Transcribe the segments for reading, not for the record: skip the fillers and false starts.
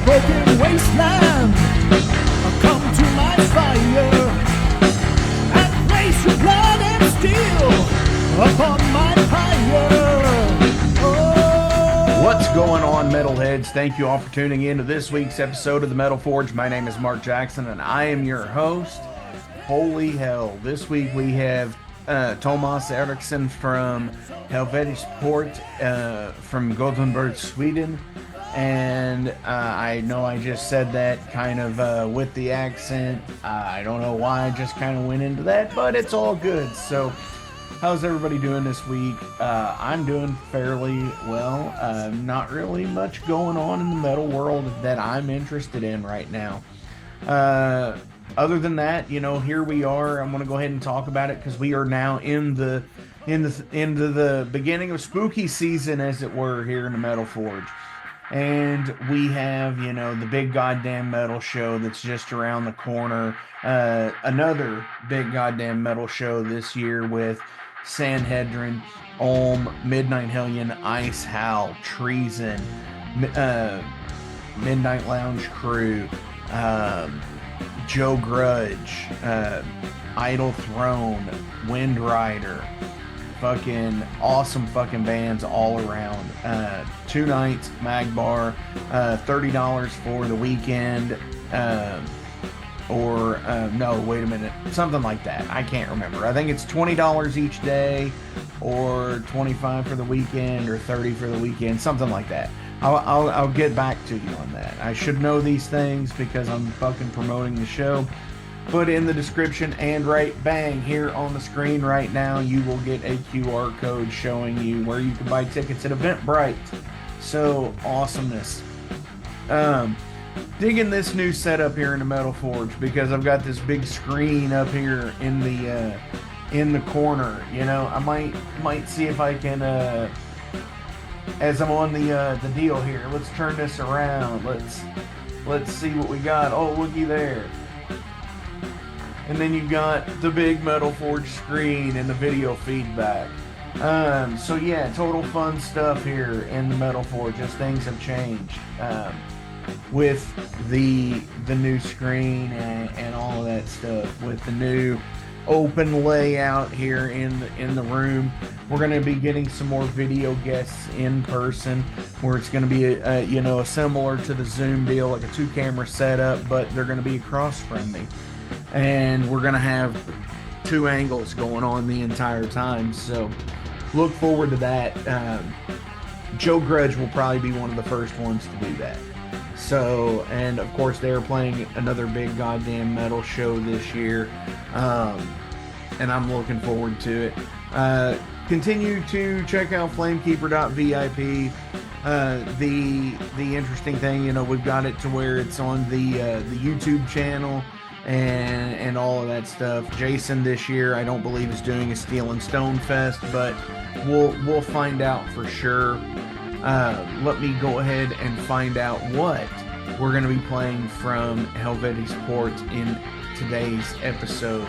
broken wasteland. Come to my fire and place your blood and steel upon my pyre. Oh. What's going on, metalheads? Thank you all for tuning in to this week's episode of the Metal Forge. My name is Mark Jackson and I am your host. Holy hell, this week we have Tomas Ericson from Helvetets from Gothenburg, Sweden. And I know I just said that kind of with the accent. I don't know why I just kind of went into that, but it's all good. So how's everybody doing this week? I'm doing fairly well. Not really much going on in the metal world that I'm interested in right now. Other than that, you know, here we are. I'm going to go ahead and talk about it because we are now into the beginning of spooky season, as it were, here in the Metal Forge. And we have, you know, the big goddamn metal show that's just around the corner. Another big goddamn metal show this year with Sanhedrin, Ulm, Midnight Hellion, Ice Howl, Treason, Midnight Lounge Crew, Joe Grudge, Idle Throne, Wind Rider. Fucking awesome fucking bands all around. 2 nights, Magbar, $30 for the weekend, no, wait a minute, something like that. I can't remember. I think it's $20 each day, or $25 for the weekend, or $30 for the weekend, something like that. I'll get back to you on that. I should know these things because I'm fucking promoting the show. Put in the description and right bang here on the screen right now, you will get a QR code showing you where you can buy tickets at Eventbrite. So awesomeness. Digging this new setup here in the Metal Forge because I've got this big screen up here in the corner. You know, I might see if I can as I'm on the deal here. Let's turn this around. Let's see what we got. Oh, looky there. And then you've got the big Metal Forge screen and the video feedback. So yeah, total fun stuff here in the Metal Forge as things have changed with the new screen and all of that stuff. With the new open layout here in the room, we're going to be getting some more video guests in person, where it's going to be a similar to the Zoom deal, like a 2-camera setup, but they're going to be across from me. And we're going to have 2 angles going on the entire time. So look forward to that. Joe Grudge will probably be one of the first ones to do that. So, and of course they're playing another big goddamn metal show this year. And I'm looking forward to it. Continue to check out flamekeeper.vip. The interesting thing, you know, we've got it to where it's on the YouTube channel and all of that stuff. Jason this year, I don't believe, is doing a Steel and Stone Fest, but we'll find out for sure. Let me go ahead and find out what we're going to be playing from Helvetets Port in today's episode,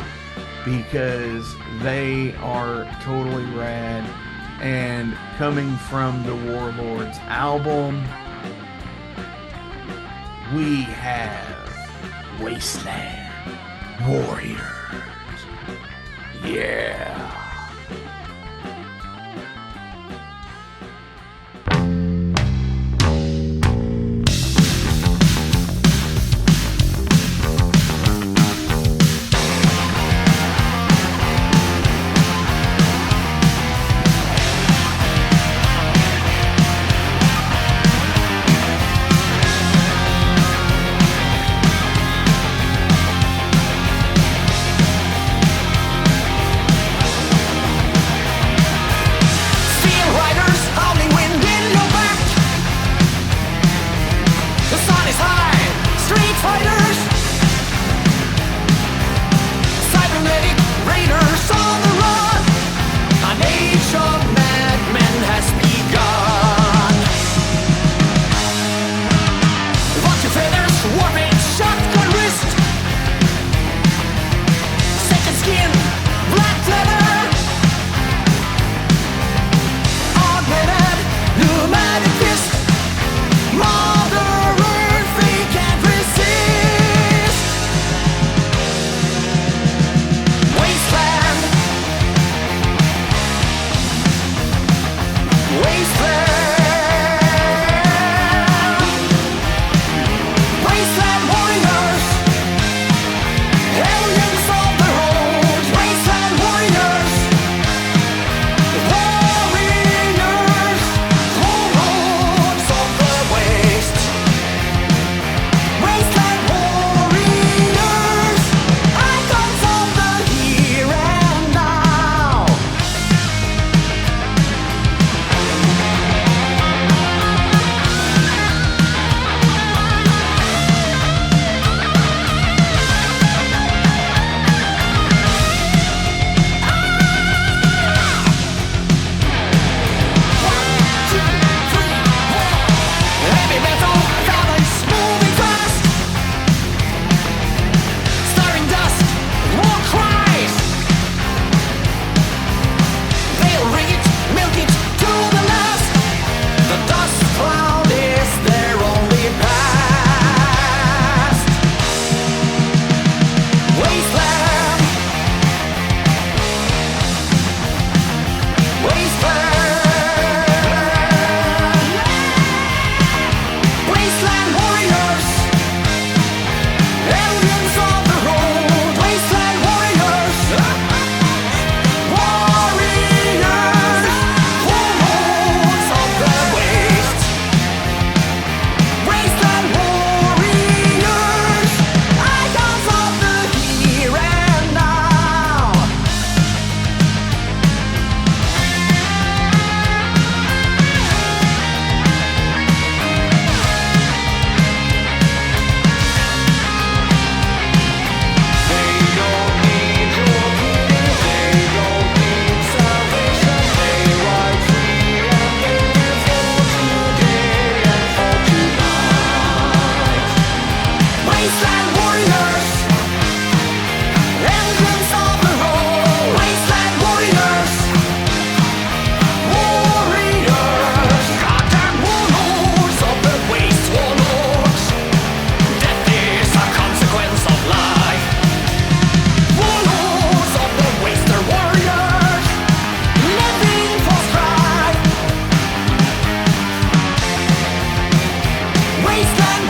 because they are totally rad. And coming from the Warlords album, we have Wasteland Warriors. Yeah.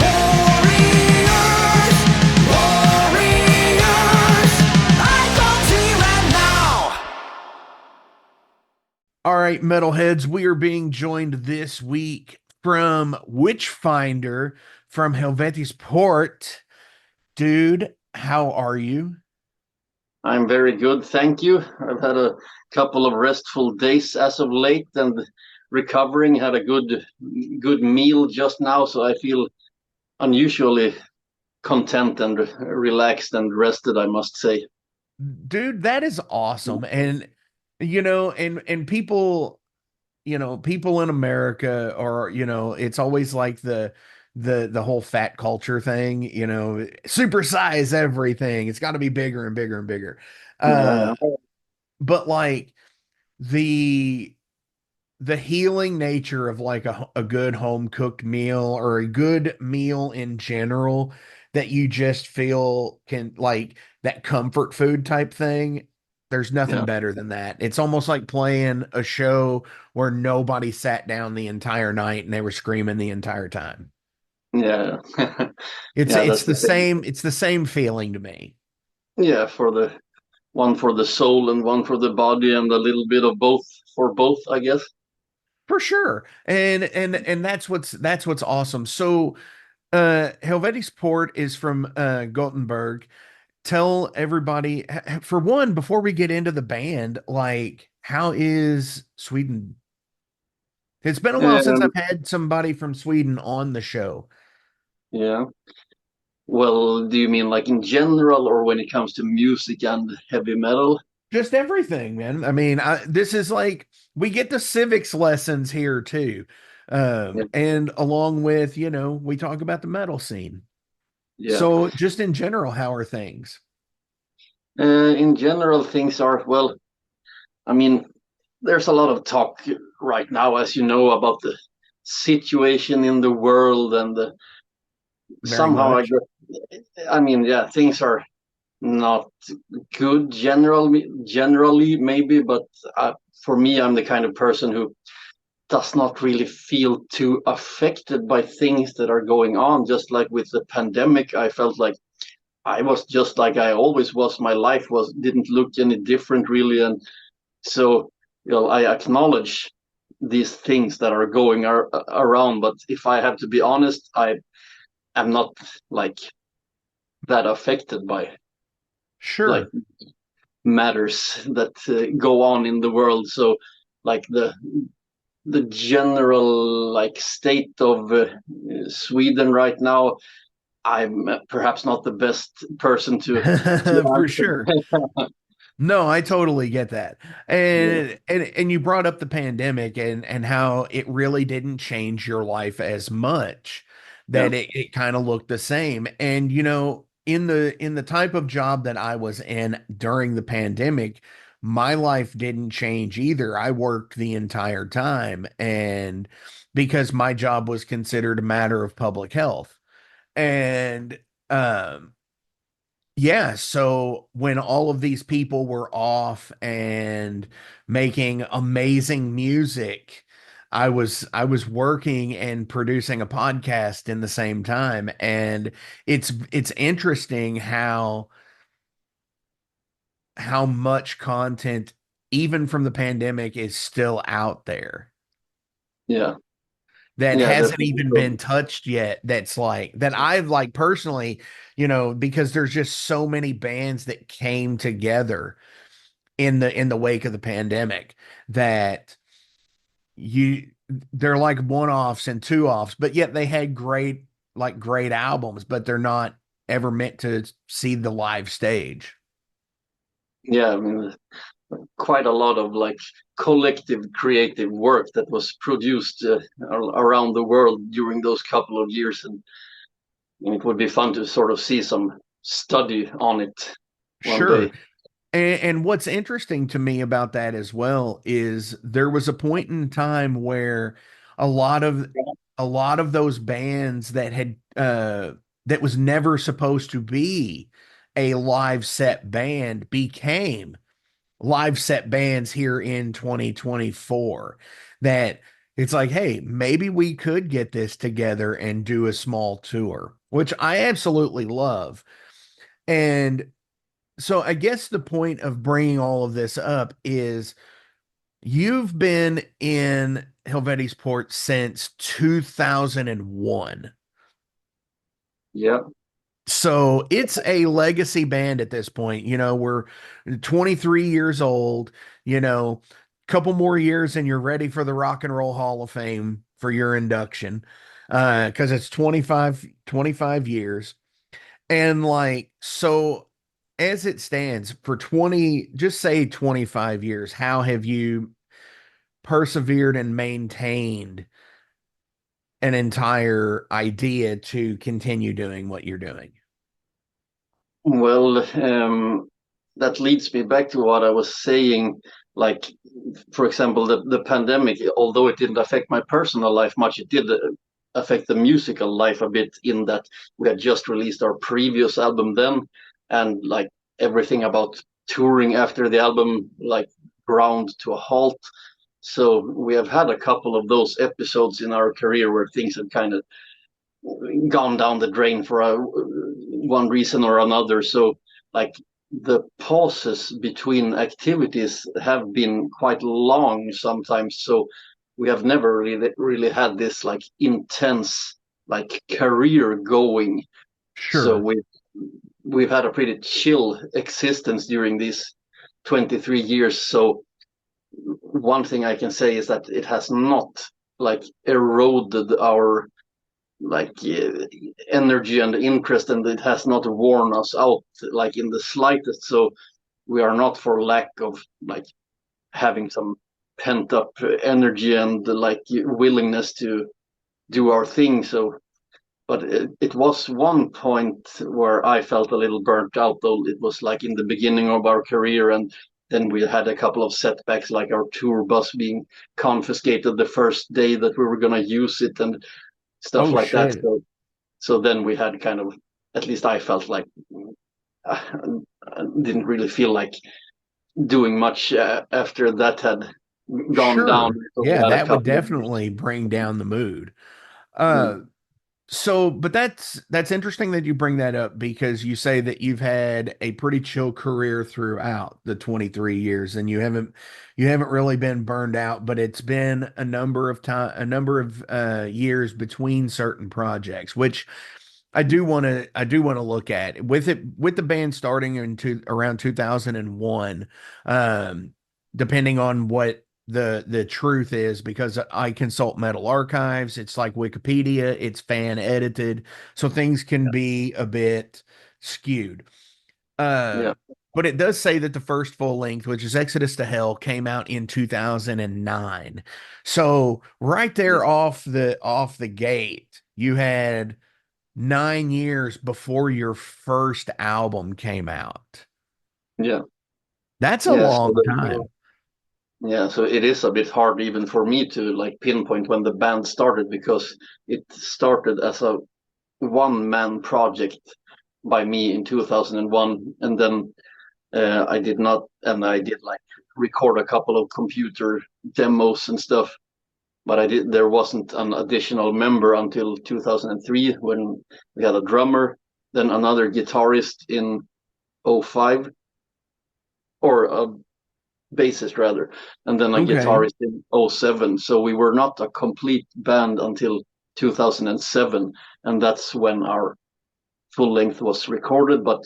Warriors, warriors, icons here and now. All right, metalheads, we are being joined this week from Witchfinder from Helvetets Port. Dude, how are you? I'm very good, thank you. I've had a couple of restful days as of late and recovering. Had a good meal just now, so I feel unusually content and relaxed and rested, I must say. Dude, that is awesome. And and people, people in America are, it's always like the whole fat culture thing, supersize everything. It's got to be bigger and bigger and bigger. Yeah, But like the the healing nature of like a good home cooked meal or a good meal in general that you just feel can like that comfort food type thing. There's nothing yeah, better than that. It's almost like playing a show where nobody sat down the entire night and they were screaming the entire time. yeah, It's yeah. it's That's the the thing. same feeling to me. Yeah, for the one for the soul and one for the body, and a little bit of both for both, I guess. For sure. And that's what's awesome. So Helvetic Port is from Gothenburg. Tell everybody, for one, before we get into the band, like, how is Sweden? It's been a while since I've Um, had somebody from Sweden on the show. yeah. Well, do you mean like in general, or when it comes to music and heavy metal? Just everything, man. I mean, this is like we get the civics lessons here too. Yeah, And along with, we talk about the metal scene. yeah. So just in general, how are things? In general, things are, well, I mean, there's a lot of talk right now, as you know, about the situation in the world, and Very somehow much. I mean, yeah, things are not good generally maybe, but for me, I'm the kind of person who does not really feel too affected by things that are going on. Just like with the pandemic, I felt like I was just like I always was. My life was didn't look any different really, and so I acknowledge these things that are going around. But if I have to be honest, I am not like that affected by like Sure. matters that go on in the world. So like the general like state of Sweden right now, I'm perhaps not the best person to For answer. sure. No, I totally get that. Yeah, And you brought up the pandemic and how it really didn't change your life as much, yeah, that it kind of looked the same. And in the type of job that I was in during the pandemic, my life didn't change either. I worked the entire time, and because my job was considered a matter of public health. And um yeah, so when all of these people were off and making amazing music, I was working and producing a podcast in the same time, and it's interesting how much content even from the pandemic is still out there yeah, that yeah, hasn't definitely. even been touched yet, that's like that I've like personally, because there's just so many bands that came together in the wake of the pandemic that you they're like one-offs and two-offs, but yet they had great albums, but they're not ever meant to see the live stage. Yeah, I mean, quite a lot of like collective creative work that was produced around the world during those couple of years, and it would be fun to sort of see some study on it one Sure. day. And what's interesting to me about that as well is there was a point in time where a lot of a lot of those bands that was never supposed to be a live set band became live set bands here in 2024 that It's like, hey, maybe we could get this together and do a small tour, which I absolutely love. And so I guess the point of bringing all of this up is you've been in Helvetes Port since 2001. Yeah. So it's a legacy band at this point. We're 23 years old, couple more years and you're ready for the Rock and Roll Hall of Fame for your induction. Because it's 25 years. And like, so as it stands for 20, just say 25 years, how have you persevered and maintained an entire idea to continue doing what you're doing? Well, that leads me back to what I was saying. Like, for example, the pandemic, although it didn't affect my personal life much, it did affect the musical life a bit, in that we had just released our previous album then, and like everything about touring after the album like ground to a halt. So we have had a couple of those episodes in our career where things have kind of gone down the drain for one reason or another. So like the pauses between activities have been quite long sometimes. So we have never really had this like intense like career going. So Sure. we've had a pretty chill existence during these 23 years. So one thing I can say is that it has not like eroded our like energy and interest, and it has not worn us out like in the slightest. So we are not for lack of like having some pent up energy and like willingness to do our thing. So but it was one point where I felt a little burnt out, though. It was like in the beginning of our career, and then we had a couple of setbacks, like our tour bus being confiscated the first day that we were going to use it and stuff Oh like that. shit. So then we had kind of, at least I felt like I didn't really feel like doing much after that had gone down. Sure. So we Yeah, had a that would couple of years. definitely bring down the mood. Mm. Uh So, but that's interesting that you bring that up because you say that you've had a pretty chill career throughout the 23 years and you haven't really been burned out, but it's been a number of years between certain projects, which I do want to look at with the band starting around 2001, um, depending on what the truth is, because I consult Metal Archives. It's like Wikipedia, it's fan edited, so things can be a bit skewed. Uh, Yeah, but it does say that the first full length, which is Exodus to Hell, came out in 2009. So right yeah, there off the gate, you had 9 years before your first album came out. yeah, That's a yeah. So long time. yeah, so it is a bit hard even for me to like pinpoint when the band started, because it started as a one man project by me in 2001, and then I did like record a couple of computer demos and stuff, but there wasn't an additional member until 2003 when we had a drummer, then another guitarist in '05, or a bassist rather, and then a Okay. guitarist in '07. So we were not a complete band until 2007, and that's when our full length was recorded, but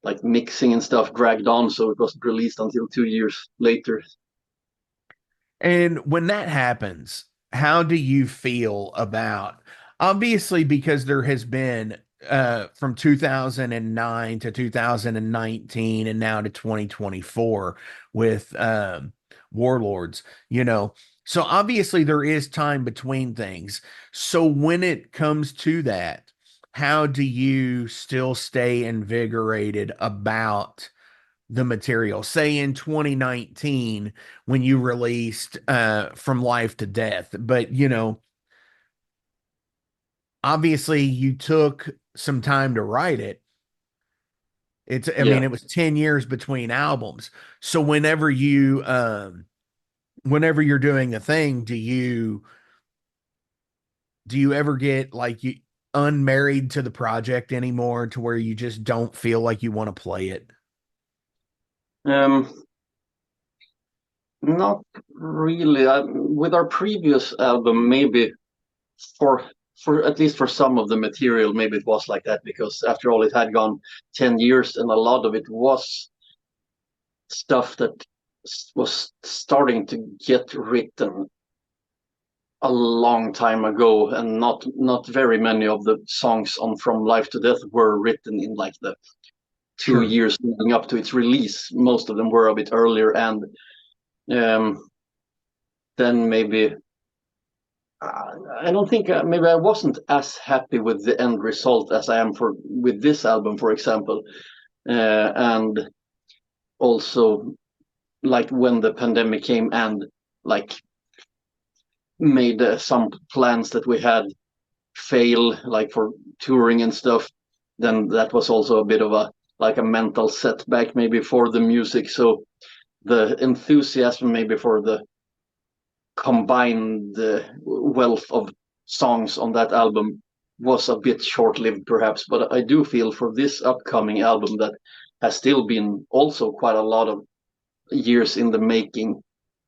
like mixing and stuff dragged on, so it wasn't released until 2 years later. And when that happens, how do you feel about, obviously, because there has been from 2009 to 2019 and now to 2024 with Warlords, so obviously there is time between things. So when it comes to that, how do you still stay invigorated about the material? Say in 2019 when you released From Life to Death, but obviously you took some time to write it. I Yeah. mean, it was 10 years between albums. So whenever you're doing a thing, do you Do you ever get like you unmarried to the project anymore to where you just don't feel like you want to play it? Um, Not really. With our previous album, maybe for for at least for some of the material, maybe it was like that because after all, it had gone 10 years, and a lot of it was stuff that was starting to get written a long time ago, and not very many of the songs on From Life to Death were written in like the two Sure. years leading up to its release. Most of them were a bit earlier, and um, then maybe I don't think maybe I wasn't as happy with the end result as I am for with this album, for example, and also like when the pandemic came and like made some plans that we had fail, like for touring and stuff. Then that was also a bit of a like a mental setback maybe for the music. So the enthusiasm maybe for the combined wealth of songs on that album was a bit short-lived perhaps, but I do feel for this upcoming album that has still been also quite a lot of years in the making.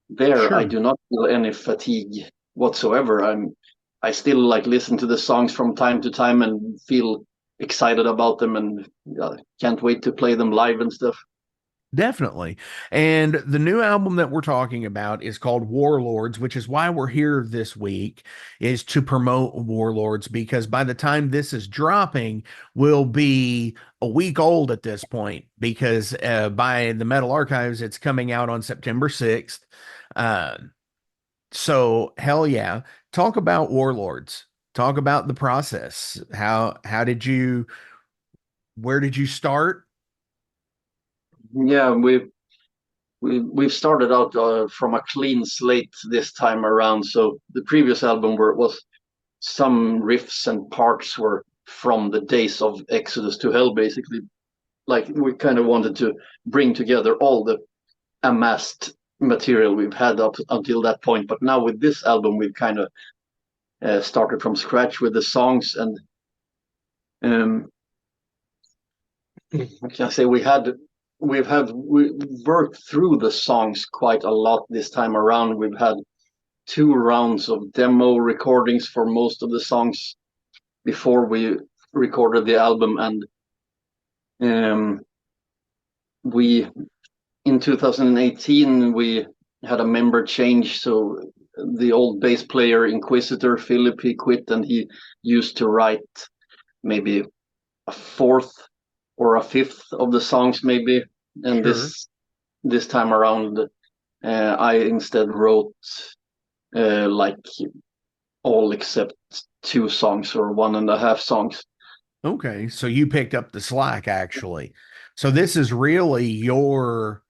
There I Sure. do not feel any fatigue whatsoever. I still like listen to the songs from time to time and feel excited about them, and can't wait to play them live and stuff. Definitely. And the new album that we're talking about is called Warlords, which is why we're here this week, is to promote Warlords because by the time this is dropping, we'll be a week old at this point because by the Metal Archives, it's coming out on September 6th. Uh, so hell yeah. Talk about Warlords. Talk about the process. How did you where did you start? Yeah, we've started out from a clean slate this time around. So the previous album where it was some riffs and parts were from the days of Exodus to Hell, basically. Like we kind of wanted to bring together all the amassed material we've had up until that point. But now with this album, we've kind of started from scratch with the songs, and um, what can I say? We worked through the songs quite a lot this time around. We've had two rounds of demo recordings for most of the songs before we recorded the album, and um, we in 2018 we had a member change. So the old bass player Inquisitor Philip, he quit, and he used to write maybe a fourth or a fifth of the songs maybe, and Sure. this time around I instead wrote like all except two songs or one and a half songs. Okay, so you picked up the slack actually. So this is really your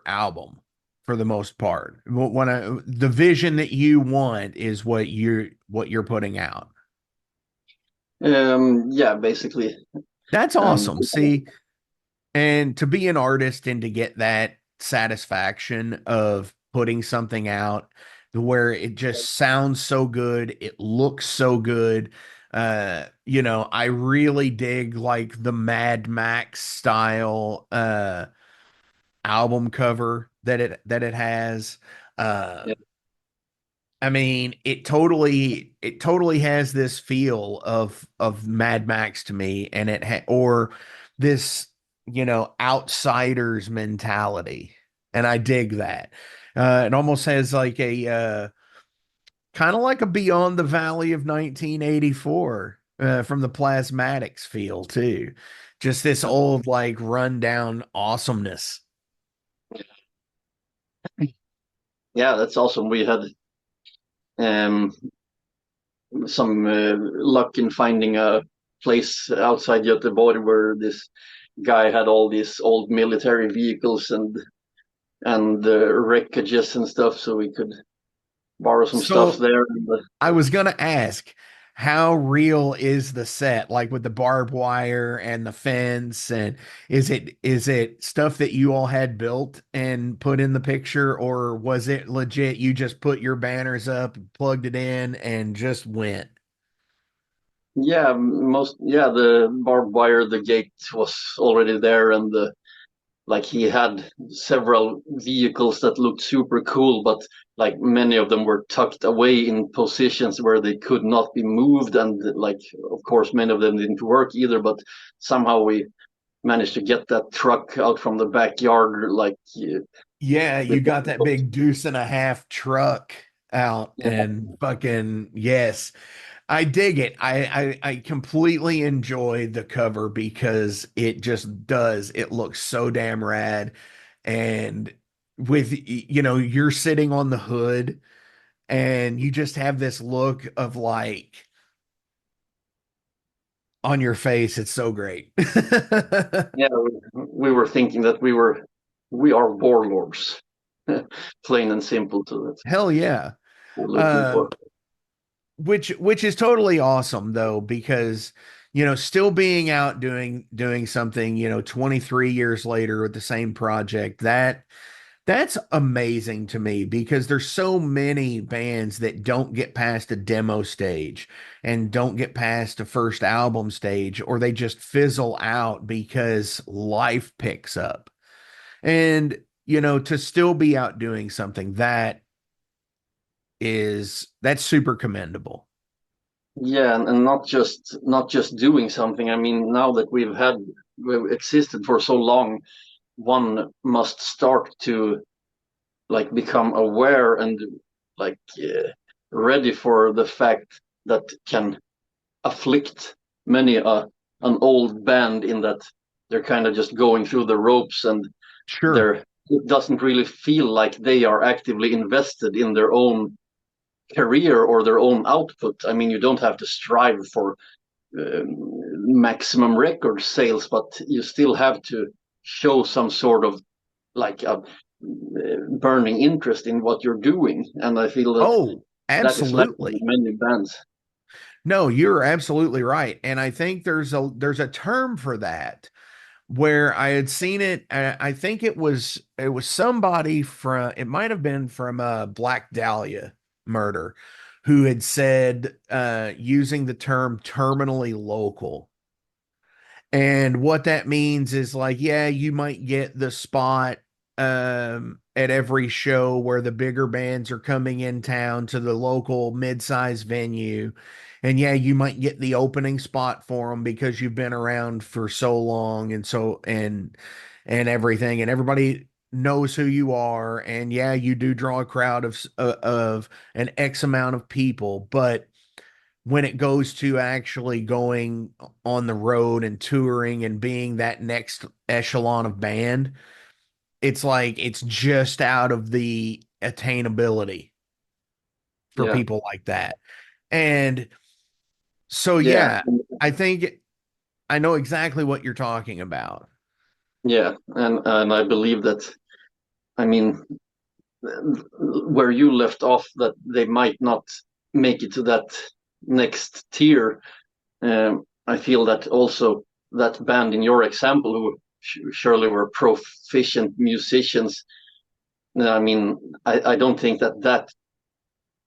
album for the most part. The vision that you want is what you're putting out. Yeah, basically. That's And awesome. See, and to be an artist and to get that satisfaction of putting something out where it just sounds so good, it looks so good. I really dig like the Mad Max style album cover that it has. Uh yeah, I mean, it totally has this feel of Mad Max to me, and or this outsiders mentality, and I dig that. It almost has like a kind of like a Beyond the Valley of 1984 from the Plasmatics feel too. Just this old like rundown awesomeness. yeah, that's awesome. We had um, some luck in finding a place outside Göteborg where this guy had all these old military vehicles and wreckages and stuff, so we could borrow some stuff So there. I was gonna ask, how real is the set, like with the barbed wire and the fence, and is it stuff that you all had built and put in the picture, or was it legit you just put your banners up, plugged it in, and just went? Yeah, the barbed wire, the gate was already there, and the like he had several vehicles that looked super cool, but like many of them were tucked away in positions where they could not be moved, and like of course many of them didn't work either, but somehow we managed to get that truck out from the backyard, like Yeah, you with got that big deuce and a half truck out, yeah, and fucking yes. I dig it. I completely enjoy the cover because it just does. It looks so damn rad. And with, you're sitting on the hood and you just have this look of like on your face. It's so great. yeah, we were thinking that we are warlords, plain and simple to it. Hell yeah. We're looking Uh, for. which is totally awesome though, because still being out doing something 23 years later with the same project, that's amazing to me, because there's so many bands that don't get past a demo stage and don't get past a first album stage, or they just fizzle out because life picks up. And to still be out doing something, that's super commendable. Yeah, and not just doing something. I mean, now that we've existed for so long, one must start to like become aware and like ready for the fact that can afflict many an old band, in that they're kind of just going through the ropes, and Sure. they're it doesn't really feel like they are actively invested in their own career or their own output. I mean, you don't have to strive for maximum record sales, but you still have to show some sort of like a burning interest in what you're doing. And I feel that Oh, that is lacking in absolutely. many bands. No, you're absolutely right. And I think there's a term for that, where I had seen it. I think it was somebody from, it might have been from Black Dahlia murder, who had said, using the term terminally local. And what that means is like, yeah, you might get the spot at every show where the bigger bands are coming in town to the local mid-sized venue. And yeah, you might get the opening spot for them because you've been around for so long, and everything, and everybody knows who you are. And yeah, you do draw a crowd of an X amount of people, but when it goes to actually going on the road and touring and being that next echelon of band, it's like it's just out of the attainability for Yeah, people like that. And so, yeah, yeah, I think I know exactly what you're talking about. yeah, and I believe that. I mean, where you left off, that they might not make it to that next tier. I feel that also that band in your example, who surely were proficient musicians. I mean, I don't think that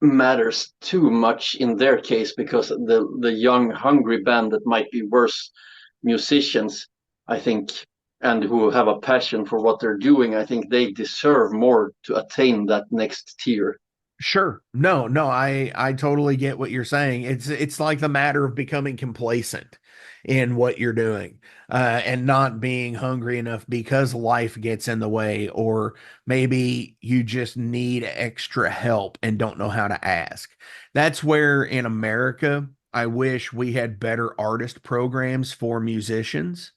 matters too much in their case, because the young hungry band that might be worse musicians, I think, and who have a passion for what they're doing, I think they deserve more to attain that next tier. Sure. No, no, I totally get what you're saying. It's like the matter of becoming complacent in what you're doing, and not being hungry enough because life gets in the way, or maybe you just need extra help and don't know how to ask. That's where in America, I wish we had better artist programs for musicians,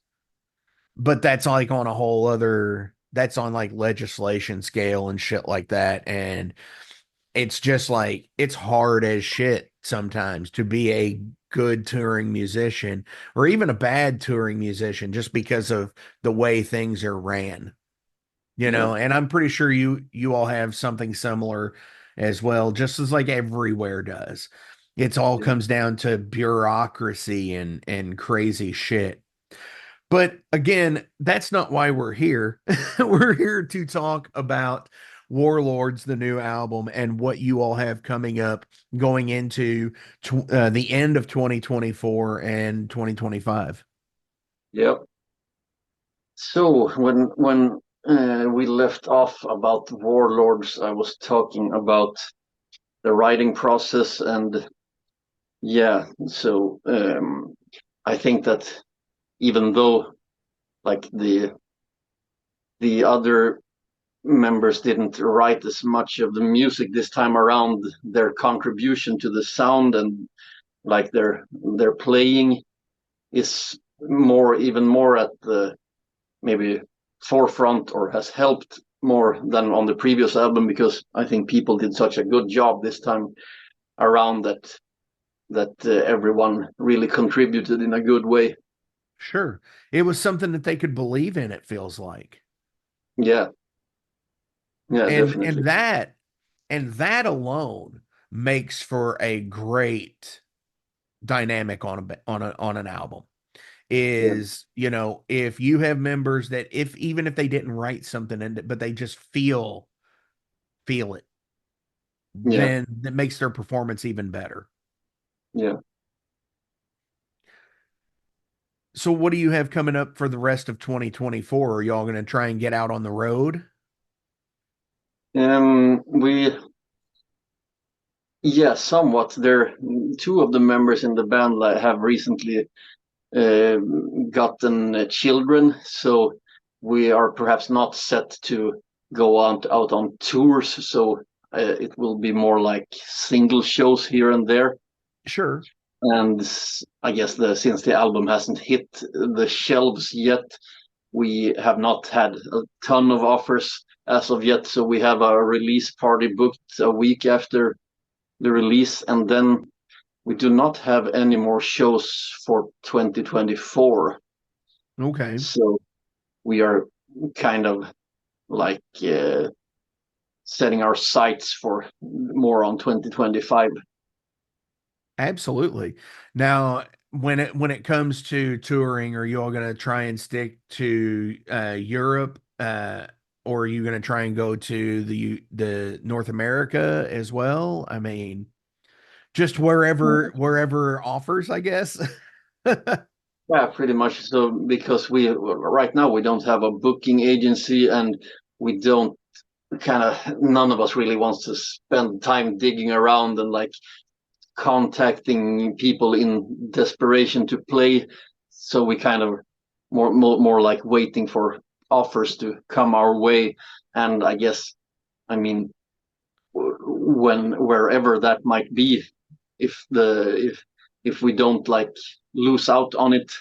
but that's like on a whole other, that's on like legislation scale and shit like that. And it's just like it's hard as shit sometimes to be a good touring musician, or even a bad touring musician, just because of the way things are ran, Yeah, and I'm pretty sure you all have something similar as well, just as like everywhere does. It's all comes down to bureaucracy and crazy shit. But again, that's not why we're here. We're here to talk about Warlords, the new album, and what you all have coming up going into the end of 2024 and 2025. Yep. So when we left off about Warlords, I was talking about the writing process, and yeah, so I think that even though like the other members didn't write as much of the music this time around, their contribution to the sound and like their playing is even more at the maybe forefront, or has helped more than on the previous album, because I think people did such a good job this time around that everyone really contributed in a good way. Sure. It was something that they could believe in, it feels like. Yeah, yeah, And definitely. that alone makes for a great dynamic on an album. Yeah, Is, if you have members that, if even if they didn't write something in it, but they just feel it, yeah, then that makes their performance even better. yeah. So what do you have coming up for the rest of 2024? Are y'all going to try and get out on the road? We Yeah, somewhat. There, two of the members in the band like, have recently uh, gotten children, so we are perhaps not set to go on out on tours. So it will be more like single shows here and there. Sure. And I guess since the album hasn't hit the shelves yet, we have not had a ton of offers as of yet. So we have a release party booked a week after the release, and then we do not have any more shows for 2024. Okay. So we are kind of like setting our sights for more on 2025. Absolutely. Now, when it comes to touring, are you all going to try and stick to Europe, or are you going to try and go to the North America as well? I mean, just wherever offers, I guess. Yeah, pretty much. So because we right now we don't have a booking agency, and we don't kind of none of us really wants to spend time digging around and like contacting people in desperation to play. So we kind of more like waiting for offers to come our way. And I guess, I mean, wherever that might be, if if we don't like lose out on it,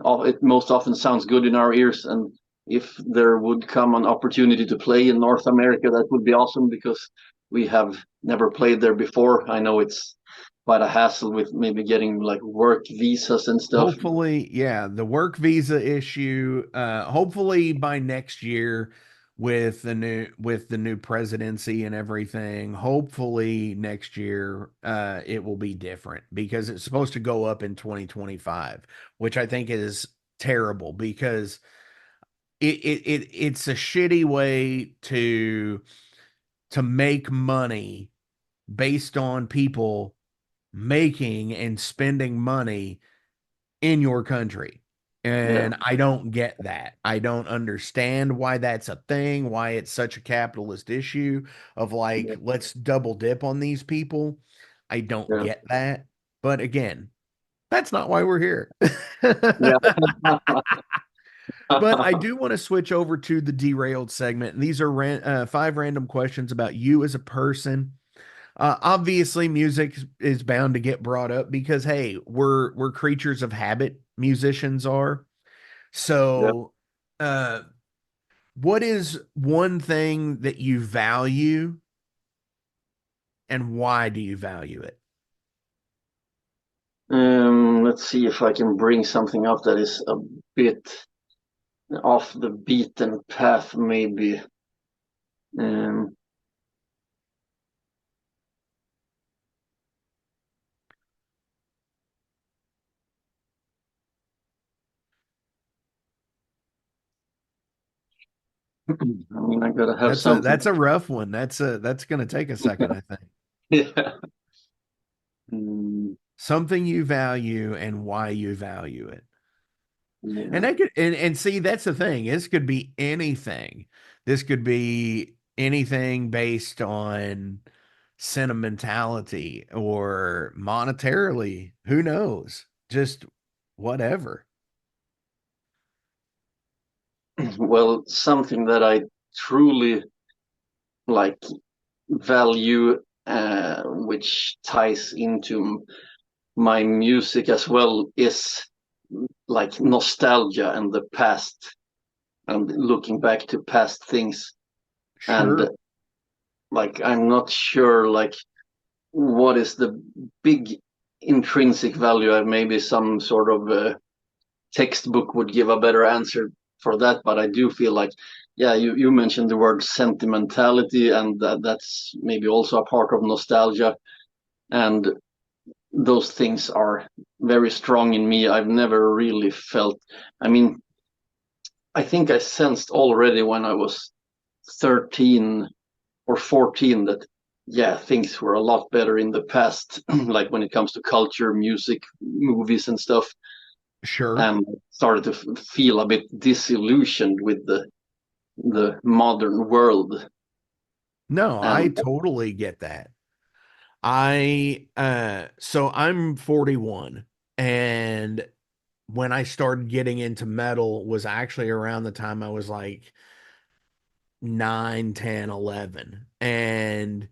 it most often sounds good in our ears. And if there would come an opportunity to play in North America, that would be awesome, because we have never played there before. I know it's quite a hassle with maybe getting like work visas and stuff. Hopefully, yeah, the work visa issue, hopefully by next year with the new presidency and everything, hopefully next year it will be different, because it's supposed to go up in 2025, which I think is terrible, because it's a shitty way to make money based on people making and spending money in your country. Yeah, And I don't get that. I don't understand why that's a thing, why it's such a capitalist issue of like, yeah, let's double dip on these people. I don't yeah, get that. But again, that's not why we're here. yeah. But I do want to switch over to the derailed segment. And these are 5 random questions about you as a person. Obviously, music is bound to get brought up because, hey, we're creatures of habit. Musicians are. Yeah. So, uh, what is one thing that you value, and why do you value it? Let's see if I can bring something up that is a bit off the beaten path, maybe. Um, I mean, I gotta have something. That's a rough one. That's gonna take a second, I think. Yeah. Mm, Something you value and why you value it. And yeah. that could and see that's the thing. This could be anything. This could be anything based on sentimentality or monetarily. Who knows? Just whatever. Well, something that I truly like value, which ties into my music as well, is like nostalgia and the past and looking back to past things. And Sure. like, I'm not sure like what is the big intrinsic value. Maybe some sort of textbook would give a better answer for that, but I do feel like, yeah, you mentioned the word sentimentality, and that's maybe also a part of nostalgia, and those things are very strong in me. I've never really felt, I mean, I think I sensed already when I was 13 or 14 that, yeah, things were a lot better in the past, like when it comes to culture, music, movies, and stuff. Sure. And started to feel a bit disillusioned with the modern world. No, I And totally get that. I so I'm 41 and when I started getting into metal was actually around the time I was like 9, 10, 11, and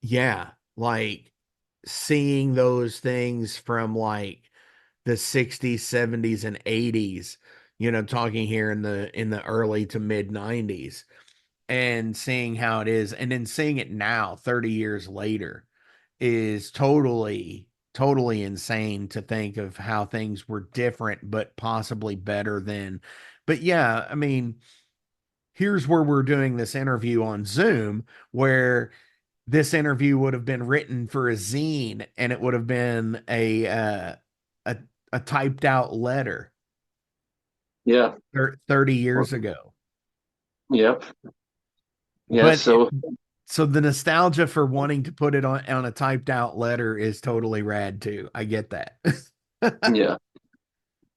yeah, like seeing those things from like the 60s, 70s and 80s, talking here in the early to mid 90s and seeing how it is and then seeing it now 30 years later is totally insane to think of how things were different but possibly better then. But yeah, I mean, here's where we're doing this interview on Zoom, where this interview would have been written for a zine and it would have been a a typed out letter yeah, 30 years ago. yep, yeah. But So so the nostalgia for wanting to put it on a typed out letter is totally rad too. I get that. yeah,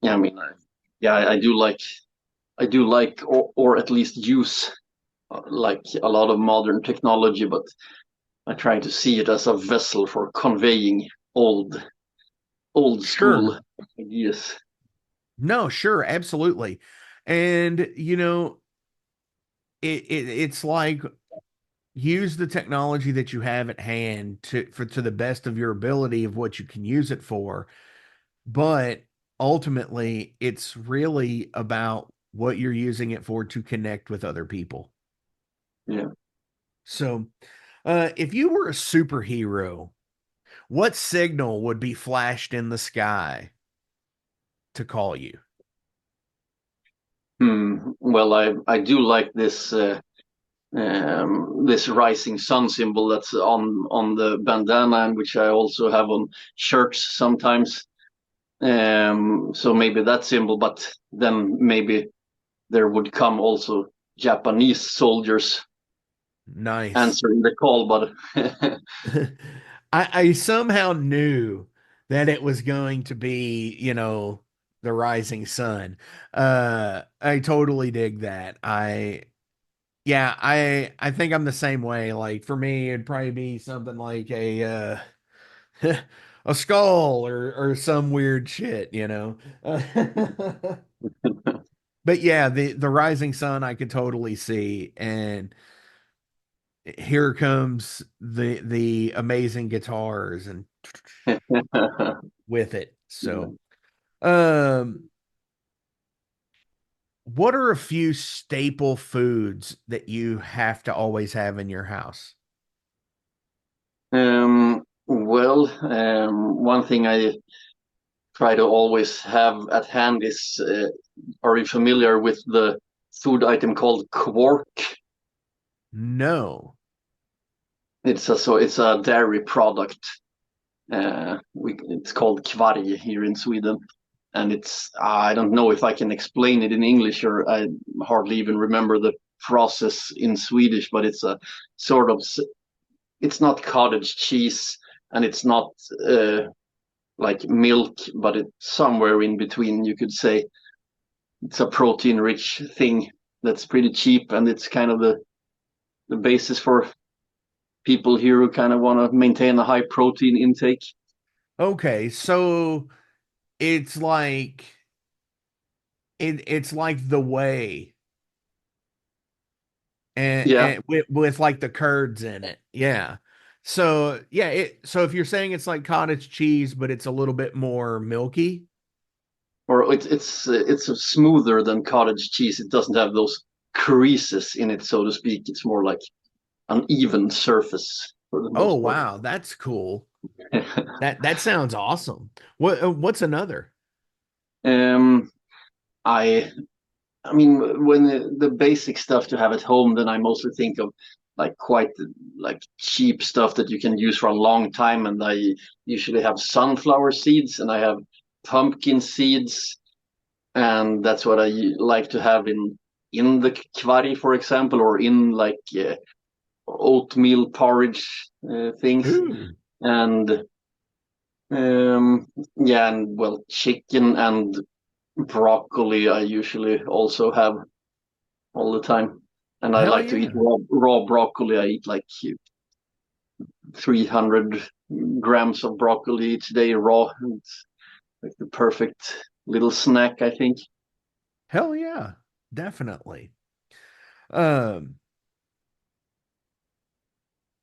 yeah. I mean, yeah, I do like, or at least use like a lot of modern technology, but I try to see it as a vessel for conveying old Sure. school ideas. No, sure, absolutely. And it's like use the technology that you have at hand to the best of your ability of what you can use it for. But ultimately, it's really about what you're using it for to connect with other people. Yeah. So, if you were a superhero, what signal would be flashed in the sky to call you? Well, I do like this rising sun symbol that's on the bandana, and which I also have on shirts sometimes. So maybe that symbol, but then maybe there would come also Japanese soldiers Nice. answering the call, but I somehow knew that it was going to be, the rising sun. I totally dig that. Yeah, I think I'm the same way. Like for me, it'd probably be something like a skull or some weird shit. But yeah, the rising sun I could totally see, and here comes the amazing guitars and with it. So, um, what are a few staple foods that you have to always have in your house? well, one thing I try to always have at hand is, are you familiar with the food item called quark? No. It's a dairy product. It's called kvarg here in Sweden, and it's, I don't know if I can explain it in English, or I hardly even remember the process in Swedish, but it's a sort of, it's not cottage cheese and it's not like milk, but it's somewhere in between, you could say. It's a protein rich thing that's pretty cheap, and it's kind of the basis for people here who kind of want to maintain a high protein intake. Okay, so it's like it's like the whey Yeah, and with like the curds in it. Yeah. So yeah, so if you're saying it's like cottage cheese, but it's a little bit more milky. or it's smoother than cottage cheese. It doesn't have those creases in it, so to speak. It's more like an even surface for the Oh most part. wow, that's cool. That sounds awesome. What's another? um, I I mean, when the basic stuff to have at home, then I mostly think of like quite like cheap stuff that you can use for a long time. And I usually have sunflower seeds and I have pumpkin seeds, and that's what I like to have in the kvari, for example, or in like oatmeal porridge things. Ooh. And yeah, and well, chicken and broccoli I usually also have all the time. And I Hell like to eat yeah. raw broccoli. I eat like 300 grams of broccoli each day raw. It's like the perfect little snack, I think. Hell yeah. Definitely. Um,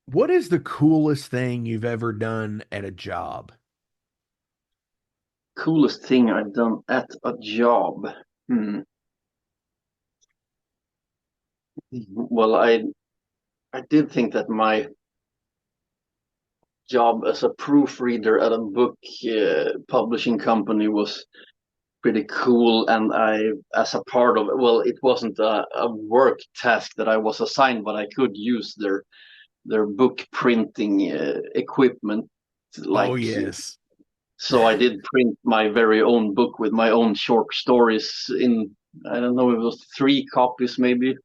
what is the coolest thing you've ever done at a job? Coolest thing I've done at a job. Hmm. Well, I did think that my job as a proofreader at a book publishing company was pretty cool, and I, as a part of it, well, it wasn't a work task that I was assigned, but I could use their book printing equipment, Oh, like, yes. so I did print my very own book with my own short stories in, I don't know, it was 3 copies maybe.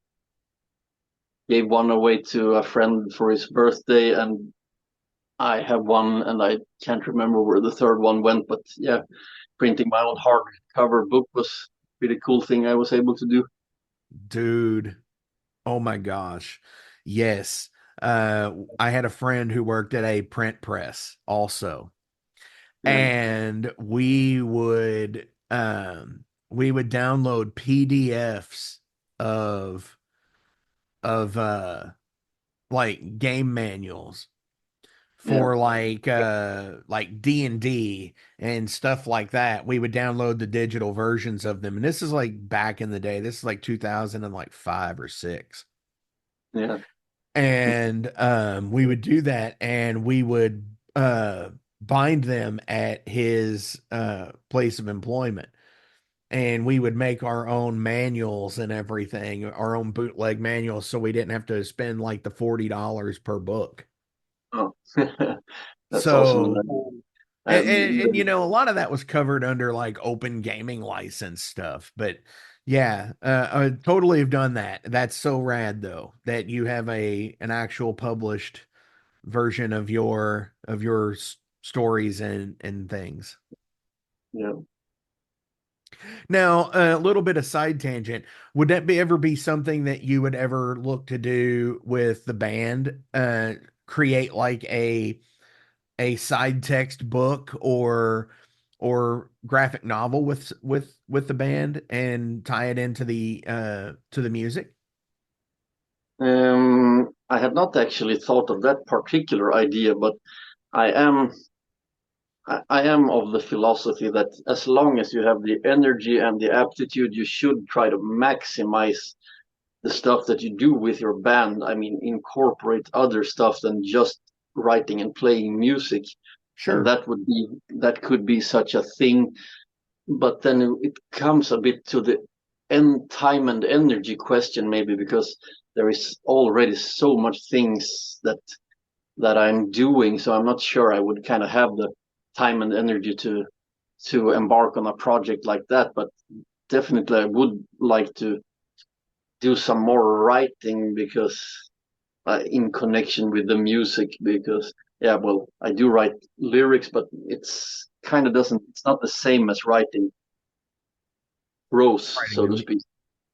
Gave one away to a friend for his birthday, and I have one, and I can't remember where the third one went, but yeah, printing my own hardcover book was a pretty cool thing I was able to do. Dude. Oh my gosh. Yes. I had a friend who worked at a print press also. Yeah, And we would download PDFs of of like game manuals yeah, for like D&D and stuff like that. We would download the digital versions of them. And this is like back in the day. This is like 2005 or 6. yeah. And we would do that and we would bind them at his place of employment. And we would make our own manuals and everything, our own bootleg manuals, so we didn't have to spend like the $40 per book. Oh, that's awesome. So, I, and, you know, a lot of that was covered under like open gaming license stuff. But yeah, I totally have done that. That's so rad though, that you have an actual published version of your stories and things. yeah. Now, a little bit of side tangent. Would that ever be something that you would ever look to do with the band? Create like a side text book or graphic novel with the band and tie it into the to the music? I had not actually thought of that particular idea, but I am I am of the philosophy that as long as you have the energy and the aptitude, you should try to maximize the stuff that you do with your band. I mean, incorporate other stuff than just writing and playing music. And Sure. that could be such a thing. But then it comes a bit to the end time and energy question, maybe, because there is already so much things that I'm doing. So I'm not sure I would kind of have the time and energy to embark on a project like that. But definitely, I would like do some more writing because in connection with the music, because yeah, well, I do write lyrics, but it's kind of doesn't, it's not the same as writing prose, Writing so to speak.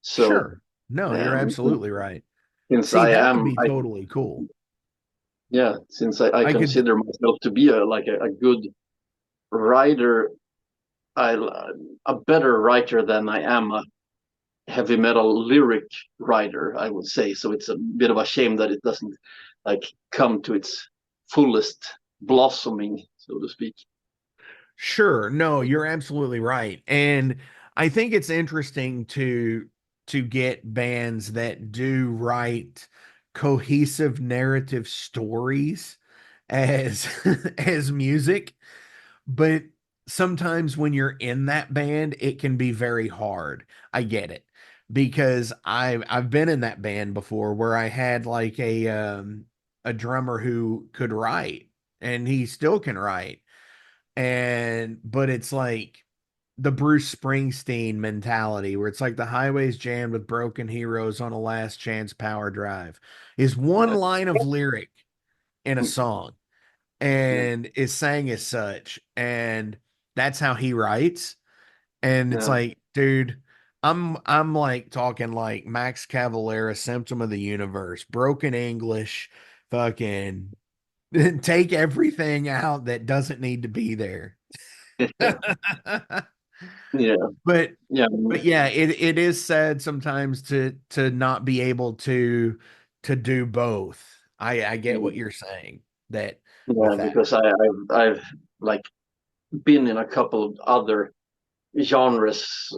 So sure. No, you're um, absolutely right. since See, I that would am, be totally cool. yeah, since I I could, consider myself to be a good writer, I a better writer than I am a heavy metal lyric writer, I would say. So it's a bit of a shame that it doesn't like come to its fullest blossoming, so to speak. sure. No, you're absolutely right. And I think it's interesting to get bands that do write cohesive narrative stories as as music. But sometimes when you're in that band, it can be very hard. I get it because I've been in that band before where I had like a drummer who could write and he still can write. And but it's like the Bruce Springsteen mentality where it's like the highway's jammed with broken heroes on a last chance power drive is one Yeah, line of lyric in a song yeah, and is sang as such. And that's how he writes. And it's yeah, like, dude, I'm like talking like Max Cavalera, Symptom of the Universe, broken English, fucking take everything out that doesn't need to be there. yeah, but yeah, but yeah, it is sad sometimes to not be able to do both. I get what you're saying that yeah. with that. Because I've like been in a couple of other genres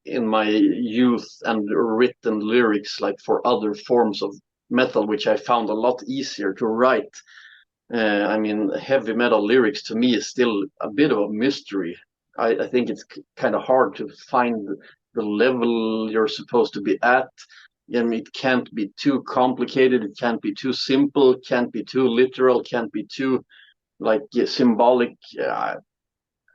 in my youth and written lyrics like for other forms of metal, which I found a lot easier to write. I mean, heavy metal lyrics to me is still a bit of a mystery. I think it's kind of hard to find the level you're supposed to be at. I mean, it can't be too complicated. It can't be too simple. It can't be too literal. It can't be too like symbolic.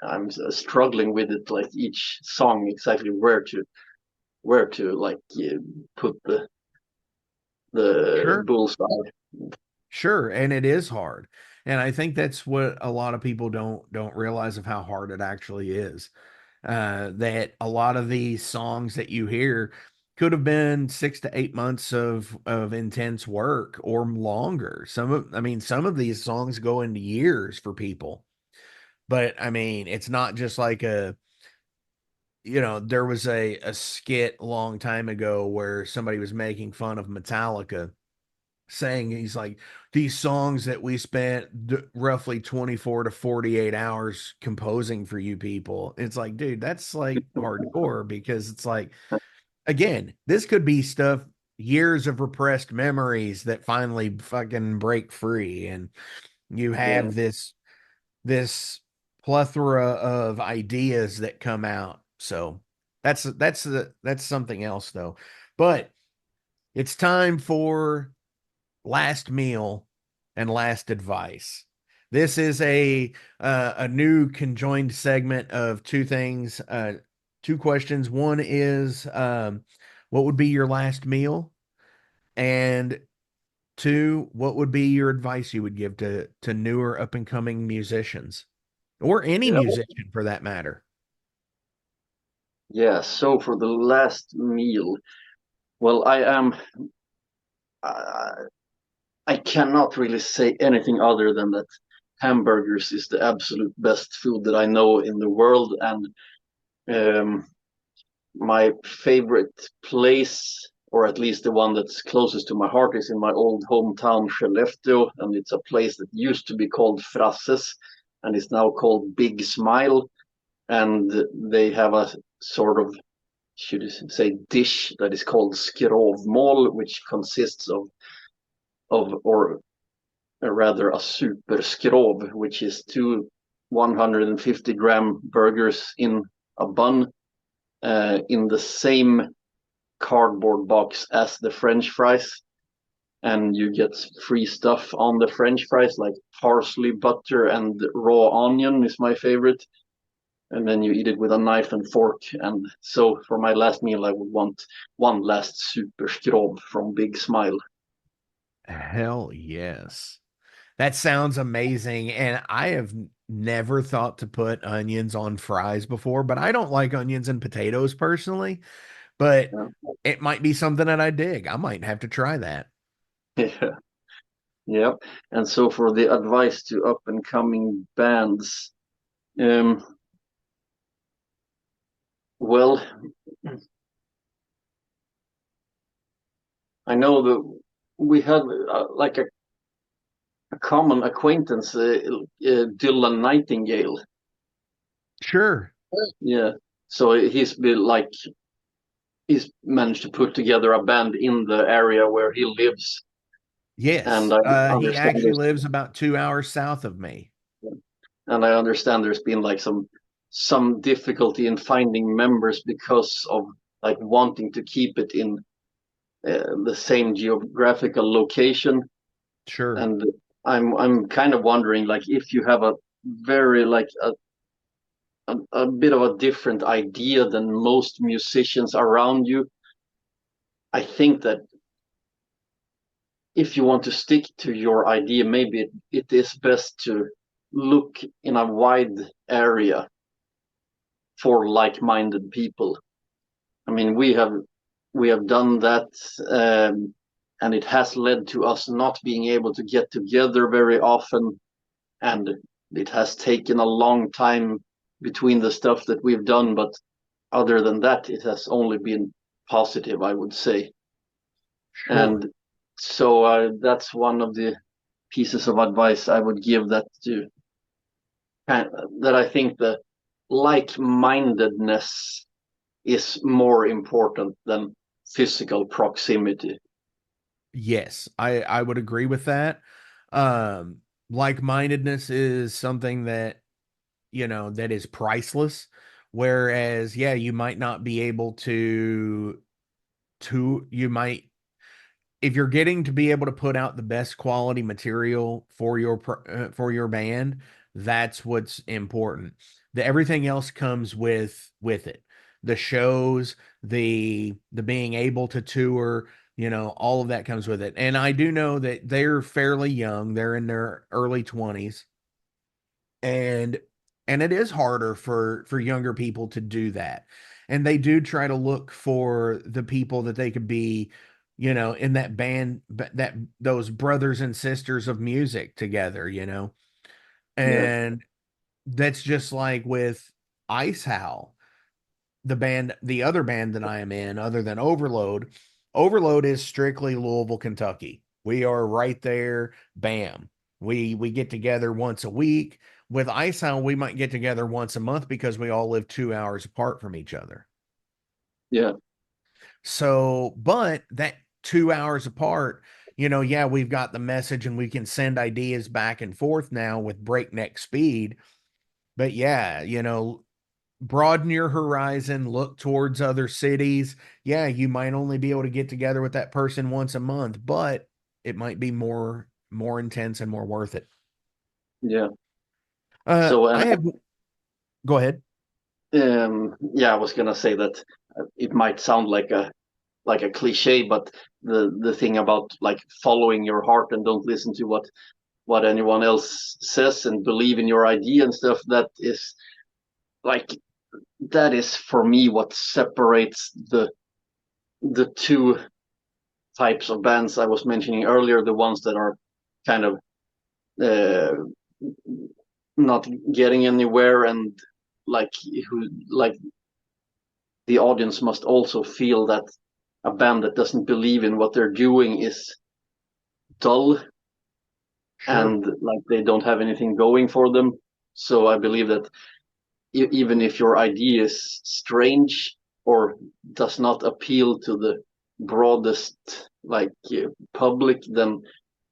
I'm struggling with it, like each song exactly where to like put the Sure. bullseye. Sure, and it is hard. And I think that's what a lot of people don't realize of how hard it actually is. That a lot of these songs that you hear could have been 6 to 8 months of intense work or longer. I mean, some of these songs go into years for people. But I mean, it's not just like there was a skit a long time ago where somebody was making fun of Metallica saying he's like these songs that we spent roughly 24 to 48 hours composing for you people. It's like, dude, that's like hardcore because it's like, again, this could be stuff, years of repressed memories that finally fucking break free. And you Yeah, have this plethora of ideas that come out. So that's something else though. But it's time for last meal and last advice. This is a new conjoined segment of two things, two questions. One is what would be your last meal, and two, what would be your advice you would give to newer up and coming musicians or any yeah, musician for that matter. yeah. So for the last meal, well, I, I cannot really say anything other than that hamburgers is the absolute best food that I know in the world, and um, my favorite place, or at least the one that's closest to my heart, is in my old hometown, Skellefteå, and it's a place that used to be called Frasses, and is now called Big Smile, and they have a sort of, should I say, dish that is called skrovmål, which consists or rather a super skrov, which is two 150-gram burgers in a bun in the same cardboard box as the French fries. And you get free stuff on the French fries like parsley, butter, and raw onion is my favorite. and then you eat it with a knife and fork. And so for my last meal, I would want one last super skrov from Big Smile. Hell yes. That sounds amazing. And I have never thought to put onions on fries before, but I don't like onions and potatoes personally, but Yeah. it might be something that I dig. I might have to try that. Yeah. Yep. And so for the advice to up and coming bands, um, well, I know that we had like a common acquaintance, Dylan Nightingale. Sure. Yeah. So he's managed to put together a band in the area where he lives, and Yes. I He understand actually there's lives about 2 hours south of me. and I understand there's been like some difficulty in finding members because of like wanting to keep it in the same geographical location. Sure. And I'm kind of wondering, like, if you have a very like a bit of a different idea than most musicians around you, I think that if you want to stick to your idea, maybe it is best to look in a wide area for like-minded people. I mean, we have done that, and it has led to us not being able to get together very often, and it has taken a long time between the stuff that we've done. But other than that, it has only been positive, I would say. Sure. And so that's one of the pieces of advice I would give, that I think the like-mindedness is more important than physical proximity. Yes, I would agree with that. Um, like-mindedness is something that, that is priceless. Whereas, yeah, you might not be able you might, if you're getting to be able to put out the best quality material for for your band, that's what's important. Everything else comes with it. The shows, the being able to tour, all of that comes with it. And I do know that they're fairly young. They're in their early 20s, and it is harder for younger people to do that, and they do try to look for the people that they could be, in that band, that those brothers and sisters of music together, Yeah, and that's just like with Ice Howl, the other band that I am in, other than Overload is strictly Louisville, Kentucky. We are right there. Bam. We get together once a week. With Icehound, we might get together once a month because we all live 2 hours apart from each other. yeah, So, but that 2 hours apart, yeah, we've got the message and we can send ideas back and forth now with breakneck speed. But yeah, broaden your horizon, look towards other cities. Yeah, you might only be able to get together with that person once a month, but it might be more intense and more worth it. yeah. So, and I have Go ahead. yeah, I was gonna say that it might sound like a cliche, but the thing about like following your heart and don't listen to what anyone else says and believe in your idea and stuff, like that is for me what separates the two types of bands I was mentioning earlier, the ones that are kind of uh, not getting anywhere, and like who like the audience must also feel that a band that doesn't believe in what they're doing is dull, Sure. and like they don't have anything going for them. So I believe that even if your idea is strange or does not appeal to the broadest public, then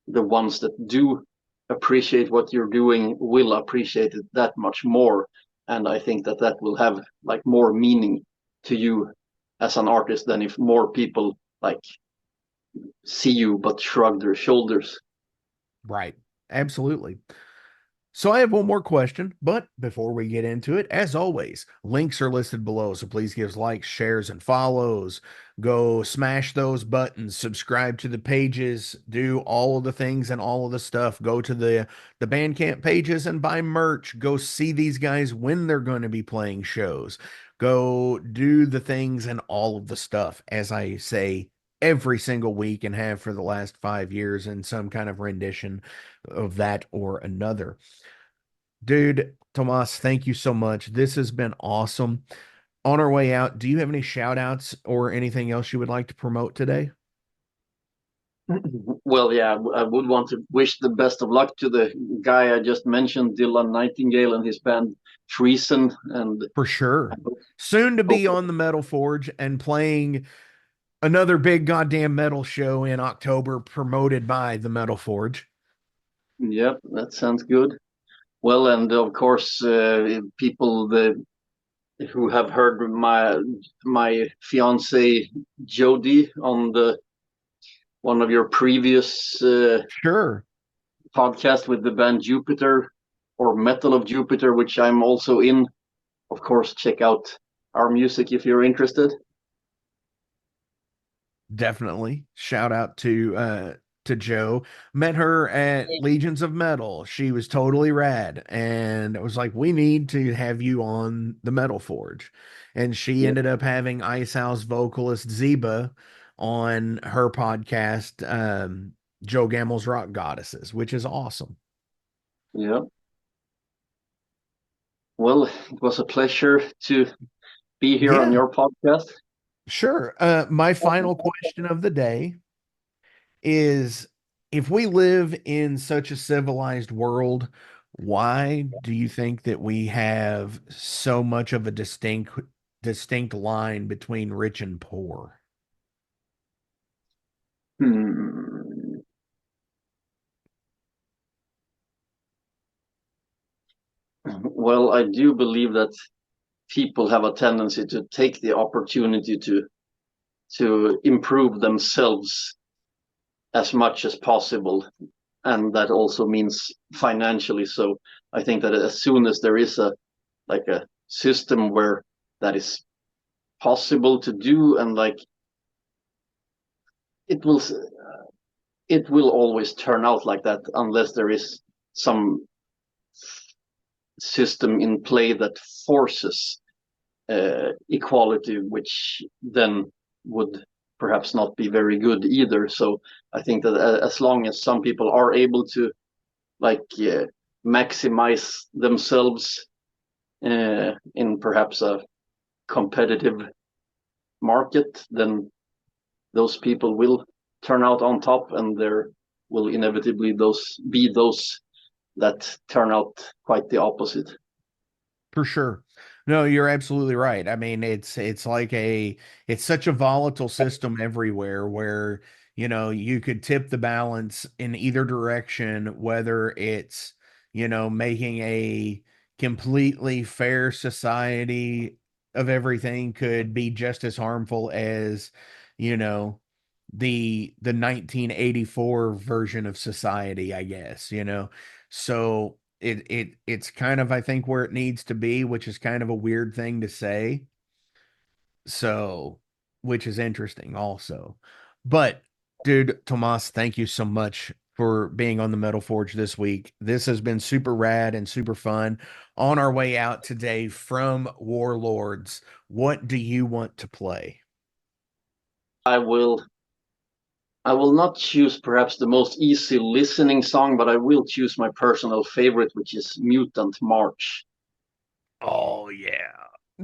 the ones that do appreciate what you're doing will appreciate it that much more. And I think that that will have like more meaning to you as an artist than if more people like see you but shrug their shoulders. Right. Absolutely. So I have one more question, but before we get into it, as always, links are listed below. So please give us likes, shares, and follows. Go smash those buttons, subscribe to the pages, do all of the things and all of the stuff. Go to the Bandcamp pages and buy merch. Go see these guys when they're going to be playing shows. Go do the things and all of the stuff, as I say every single week and have for the last 5 years in some kind of rendition of that or another. Dude, Tomas, thank you so much. This has been awesome. On our way out, do you have any shout outs or anything else you would like to promote today? Well, yeah, I would want to wish the best of luck to the guy I just mentioned, Dylan Nightingale, and his band Treason. And For I sure. hope, Soon to be hope- on the Metal Forge and playing another big goddamn metal show in October promoted by the Metal Forge. yep, that sounds good. Well, and of course, people who have heard my fiance Jody on the one of your previous Sure. podcast with the band Jupiter or Metal of Jupiter, which I'm also in. Of course, check out our music if you're interested. Definitely. Shout out to Joe. Met her at Legions of Metal. She was totally rad. And it was like, we need to have you on the Metal Forge. And she Yep. ended up having Ice House vocalist Zeba on her podcast, Joe Gammel's Rock Goddesses, which is awesome. Yeah. Well, it was a pleasure to be here on Yeah, your podcast. sure. My final question of the day is, if we live in such a civilized world, why do you think that we have so much of a distinct line between rich and poor? Hmm. Well, I do believe that people have a tendency to take the opportunity to improve themselves as much as possible, and that also means financially. So I think that as soon as there is a system where that is possible to do, and like it will it will always turn out like that unless there is some system in play that forces equality, which then would perhaps not be very good either. So I think that as long as some people are able to like maximize themselves in perhaps a competitive market, then those people will turn out on top, and there will inevitably those that turn out quite the opposite. For sure. No, you're absolutely right. I mean, it's like it's such a volatile system everywhere where, you could tip the balance in either direction, whether it's, making a completely fair society of everything could be just as harmful as, you know, the 1984 version of society, I guess. So it's kind of, I think, where it needs to be, which is kind of a weird thing to say. So, which is interesting also. But dude, Tomas, thank you so much for being on the Metal Forge this week. This has been super rad and super fun. On our way out today from Warlords, what do you want to play? I will I will not choose perhaps the most easy listening song, but I will choose my personal favorite, which is Mutant March. Oh yeah.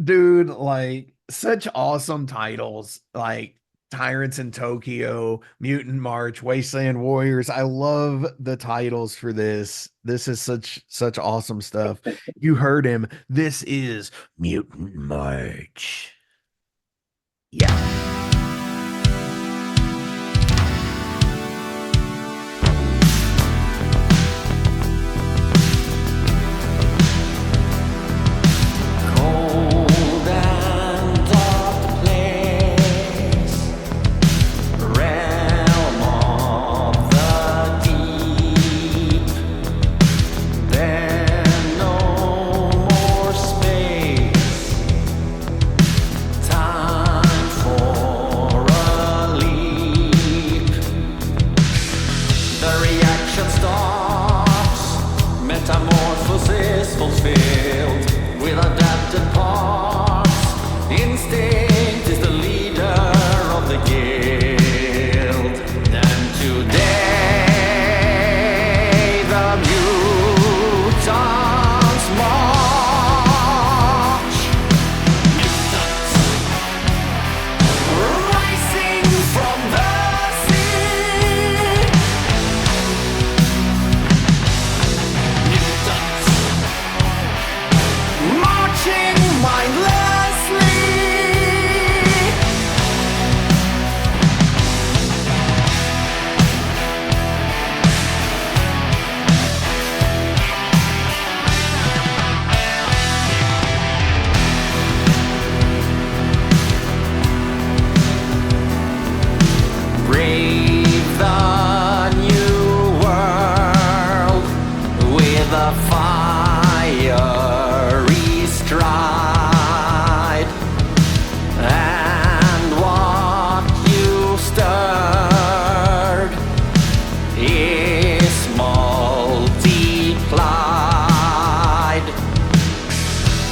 Dude, like such awesome titles like Tyrants in Tokyo, Mutant March, Wasteland Warriors. I love the titles for this. This is such awesome stuff. You heard him. This is Mutant March. Yeah. Cold and dark place, realm of the deep. There instinct is the leader of the guild. And today the mutants march. Mutants rising from the sea. Mutants marching mindlessly. Brave the new world with a fiery stride, and what you stirred is multiplied.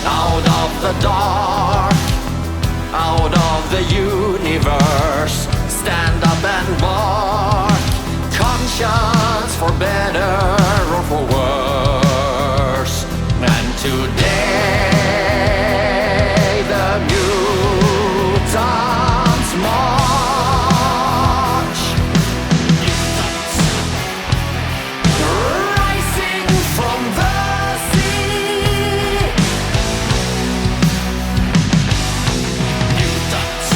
Out of the dark, out of the universe, stand up and bark. Conscience for better or for worse. And today the mutants march. Mutants rising from the sea. Mutants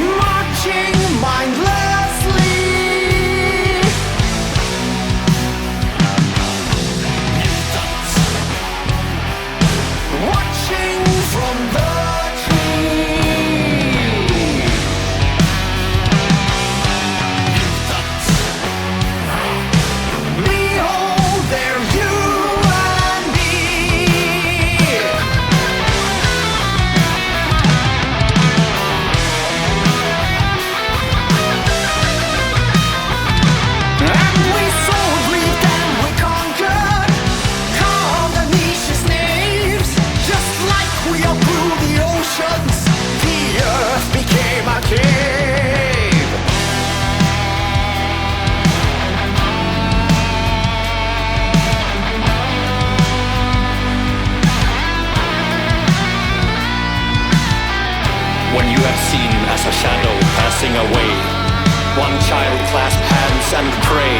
marching mindlessly. Mutants watching from the tree. Mutants, behold their you and me. And we sold, reaped, and we conquered. Called the niches names. Just like we outgrew the oceans, the earth became a cave. When you have seen as a shadow passing away, one child clasp hands and pray.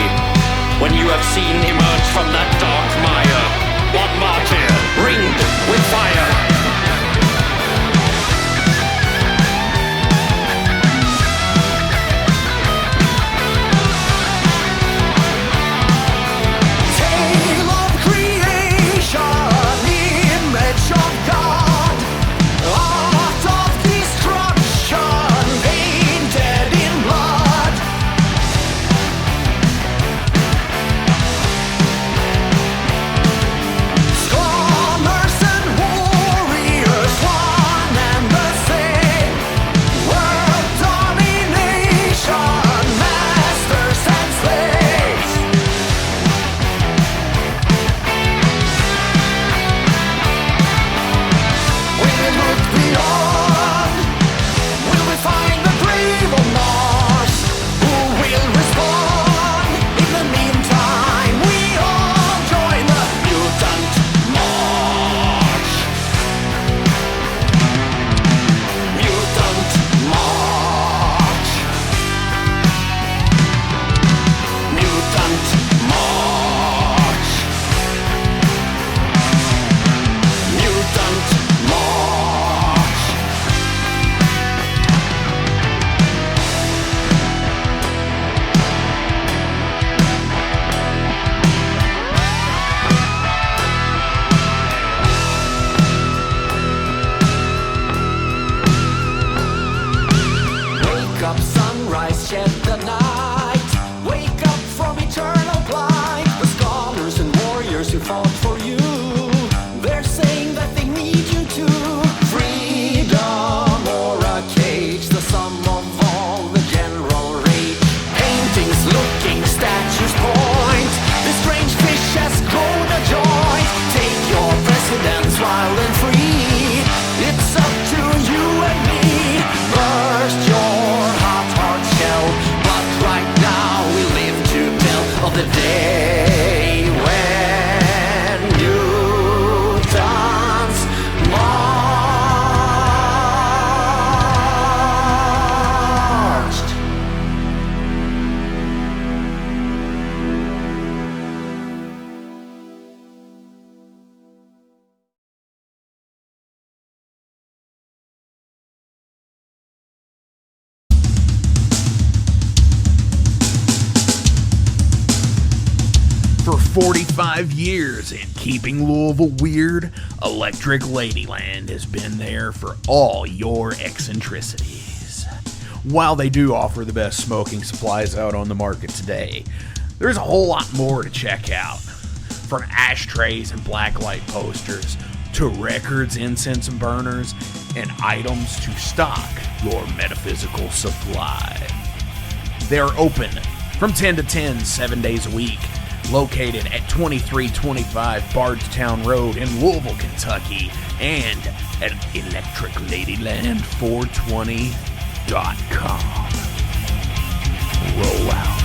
When you have seen emerge from that dark mire, one martyr ringed with fire. Tale of creation, image of God, art of destruction, painted in blood. Stormers and warriors. 45 years in keeping Louisville weird, Electric Ladyland has been there for all your eccentricities. While they do offer the best smoking supplies out on the market today, there's a whole lot more to check out. From ashtrays and blacklight posters, to records, incense and burners, and items to stock your metaphysical supply. They are open from 10 to 10, 7 days a week, located at 2325 Bardstown Road in Louisville, Kentucky, and at electricladyland420.com. Roll out.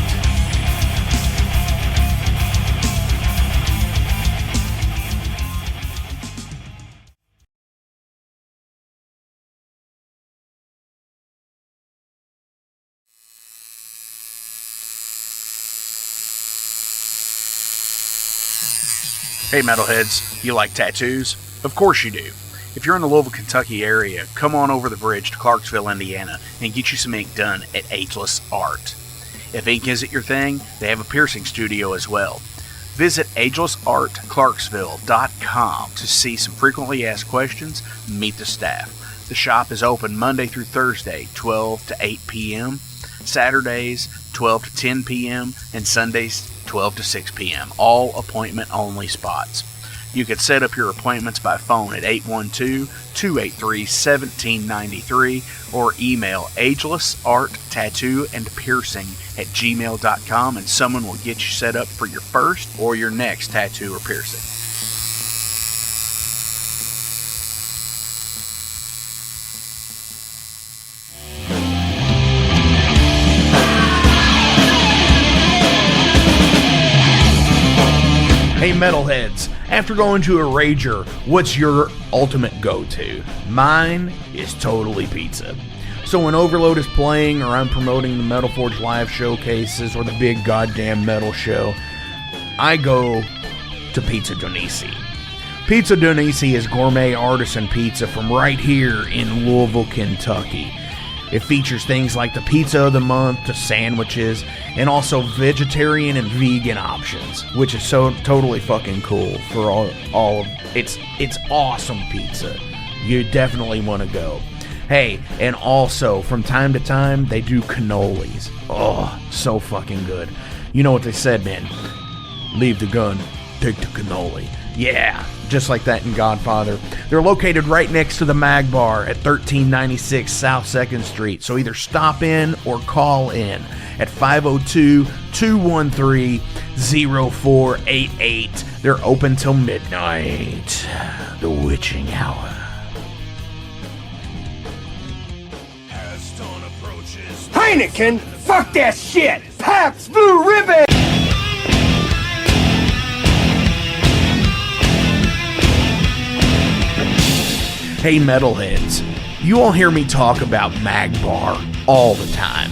Hey metalheads, you like tattoos? Of course you do. If you're in the Louisville, Kentucky area, come on over the bridge to Clarksville, Indiana, and get you some ink done at Ageless Art. If ink isn't your thing, they have a piercing studio as well. Visit agelessartclarksville.com to see some frequently asked questions, meet the staff. The shop is open Monday through Thursday, 12 to 8 p.m., Saturdays, 12 to 10 p.m., and Sundays, 12 to 6 p.m., all appointment-only spots. You can set up your appointments by phone at 812-283-1793 or email agelessarttatooandpiercing@gmail.com and someone will get you set up for your first or your next tattoo or piercing. Hey metalheads, after going to a rager, what's your ultimate go-to? Mine is totally pizza. So when Overload is playing, or I'm promoting the Metal Forge live showcases, or the big goddamn metal show, I go to Pizza DoNisi. Pizza DoNisi is gourmet artisan pizza from right here in Louisville, Kentucky. It features things like the pizza of the month, the sandwiches, and also vegetarian and vegan options, which is so totally fucking cool for all of it's awesome pizza. You definitely want to go. Hey, and also from time to time they do cannolis. Oh, so fucking good. You know what they said, man? Leave the gun, take the cannoli. Yeah, just like that in Godfather. They're located right next to the Mag Bar at 1396 South 2nd Street, so either stop in or call in at 502-213-0488. They're open till midnight. The witching hour. Heineken, fuck that shit! Pabst Blue Ribbon! Hey metalheads, you all hear me talk about Mag Bar all the time.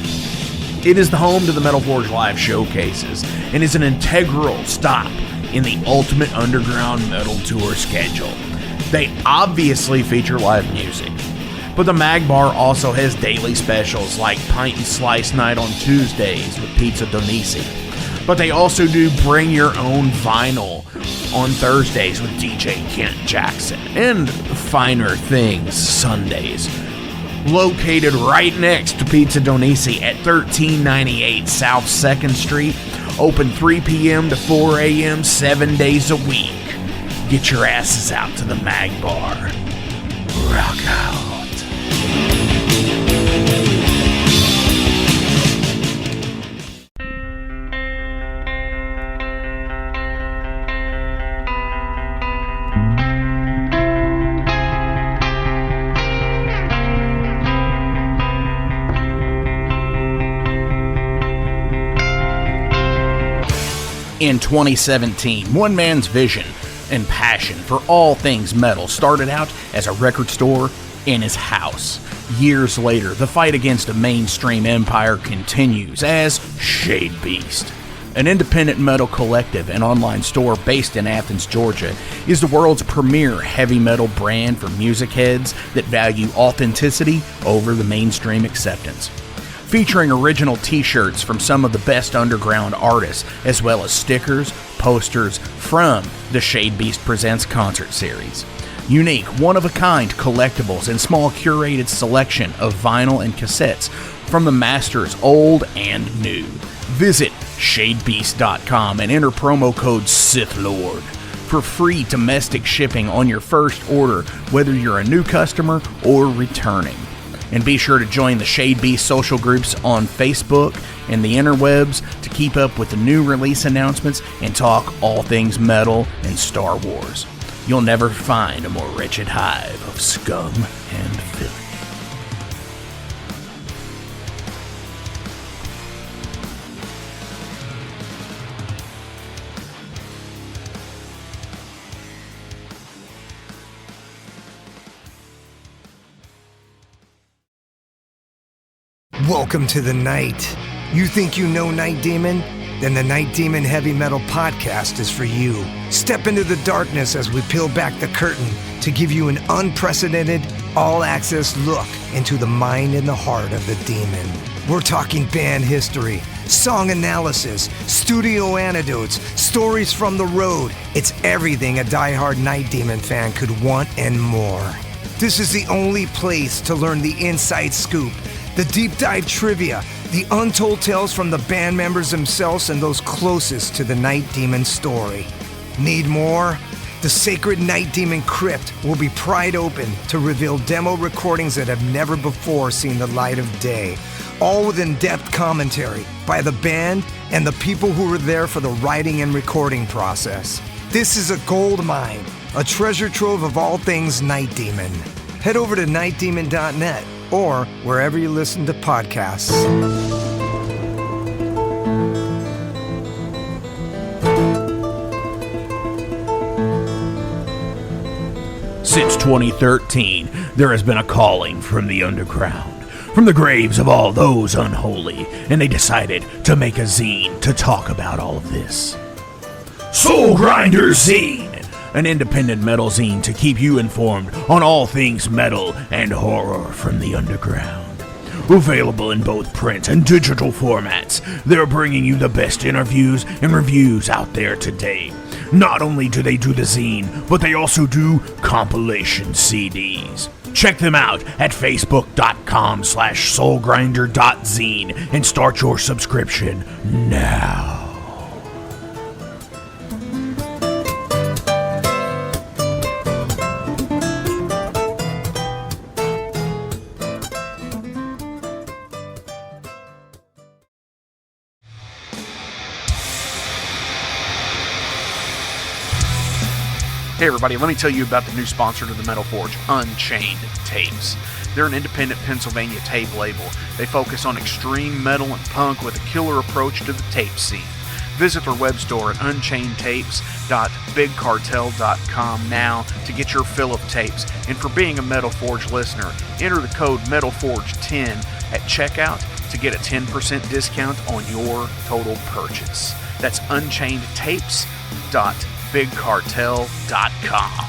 It is the home to the Metal Forge live showcases and is an integral stop in the ultimate underground metal tour schedule. They obviously feature live music, but the Mag Bar also has daily specials like Pint and Slice Night on Tuesdays with Pizza DoNisi. But they also do Bring Your Own Vinyl on Thursdays with DJ Kent Jackson, and Finer Things Sundays. Located right next to Pizza DoNisi at 1398 South 2nd Street, open 3 p.m. to 4 a.m. 7 days a week. Get your asses out to the Mag Bar. Rock out. In 2017, one man's vision and passion for all things metal started out as a record store in his house. Years later, the fight against a mainstream empire continues as Shadebeast. An independent metal collective and online store based in Athens, Georgia, is the world's premier heavy metal brand for music heads that value authenticity over the mainstream acceptance. Featuring original t-shirts from some of the best underground artists, as well as stickers, posters from the Shadebeast Presents concert series. Unique, one-of-a-kind collectibles and small curated selection of vinyl and cassettes from the masters old and new. Visit shadebeast.com and enter promo code SithLord for free domestic shipping on your first order, whether you're a new customer or returning. And be sure to join the Shadebeast social groups on Facebook and the interwebs to keep up with the new release announcements and talk all things metal and Star Wars. You'll never find a more wretched hive of scum and filth. Welcome to the night. You think you know Night Demon? Then the Night Demon Heavy Metal Podcast is for you. Step into the darkness as we peel back the curtain to give you an unprecedented, all-access look into the mind and the heart of the demon. We're talking band history, song analysis, studio anecdotes, stories from the road. It's everything a diehard Night Demon fan could want and more. This is the only place to learn the inside scoop, the deep dive trivia, the untold tales from the band members themselves and those closest to the Night Demon story. Need more? The Sacred Night Demon Crypt will be pried open to reveal demo recordings that have never before seen the light of day, all with in-depth commentary by the band and the people who were there for the writing and recording process. This is a gold mine, a treasure trove of all things Night Demon. Head over to nightdemon.net or wherever you listen to podcasts. Since 2013, there has been a calling from the underground, from the graves of all those unholy, and they decided to make a zine to talk about all of this. Soul Grinder Zine! An independent metal zine to keep you informed on all things metal and horror from the underground. Available in both print and digital formats, they're bringing you the best interviews and reviews out there today. Not only do they do the zine, but they also do compilation CDs. Check them out at facebook.com/soulgrinder.zine and start your subscription now. Hey everybody, let me tell you about the new sponsor to the Metal Forge, Unchained Tapes. They're an independent Pennsylvania tape label. They focus on extreme metal and punk with a killer approach to the tape scene. Visit their web store at unchainedtapes.bigcartel.com now to get your fill of tapes. And for being a Metal Forge listener, enter the code METALFORGE10 at checkout to get a 10% discount on your total purchase. That's unchainedtapes.bigcartel.com.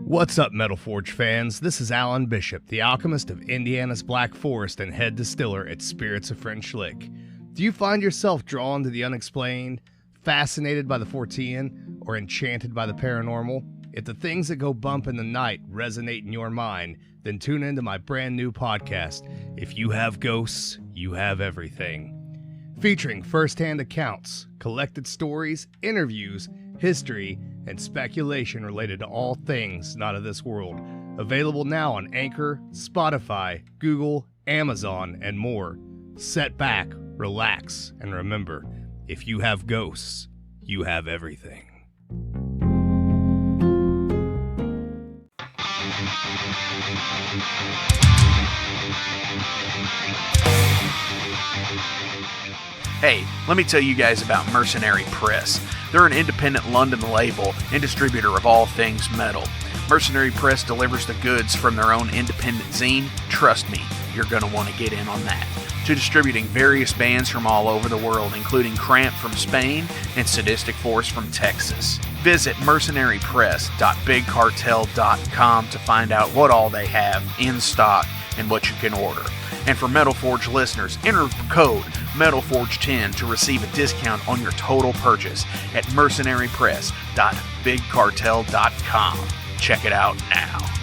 What's up, Metal Forge fans? This is Alan Bishop, the alchemist of Indiana's Black Forest and head distiller at Spirits of French Lick. Do you find yourself drawn to the unexplained, fascinated by the Fortean, or enchanted by the paranormal? If the things that go bump in the night resonate in your mind, then tune into my brand new podcast, If You Have Ghosts, You Have Everything. Featuring first-hand accounts, collected stories, interviews, history, and speculation related to all things not of this world. Available now on Anchor, Spotify, Google, Amazon, and more. Set back, relax, and remember, if you have ghosts, you have everything. Hey, let me tell you guys about Mercenary Press. They're an independent London label and distributor of all things metal. Mercenary Press delivers the goods from their own independent zine. Trust me, you're going to want to get in on that. To distributing various bands from all over the world, including Cramp from Spain and Sadistic Force from Texas. Visit mercenarypress.bigcartel.com to find out what all they have in stock and what you can order. And for Metal Forge listeners, enter code METALFORGE10 to receive a discount on your total purchase at mercenarypress.bigcartel.com. Check it out now.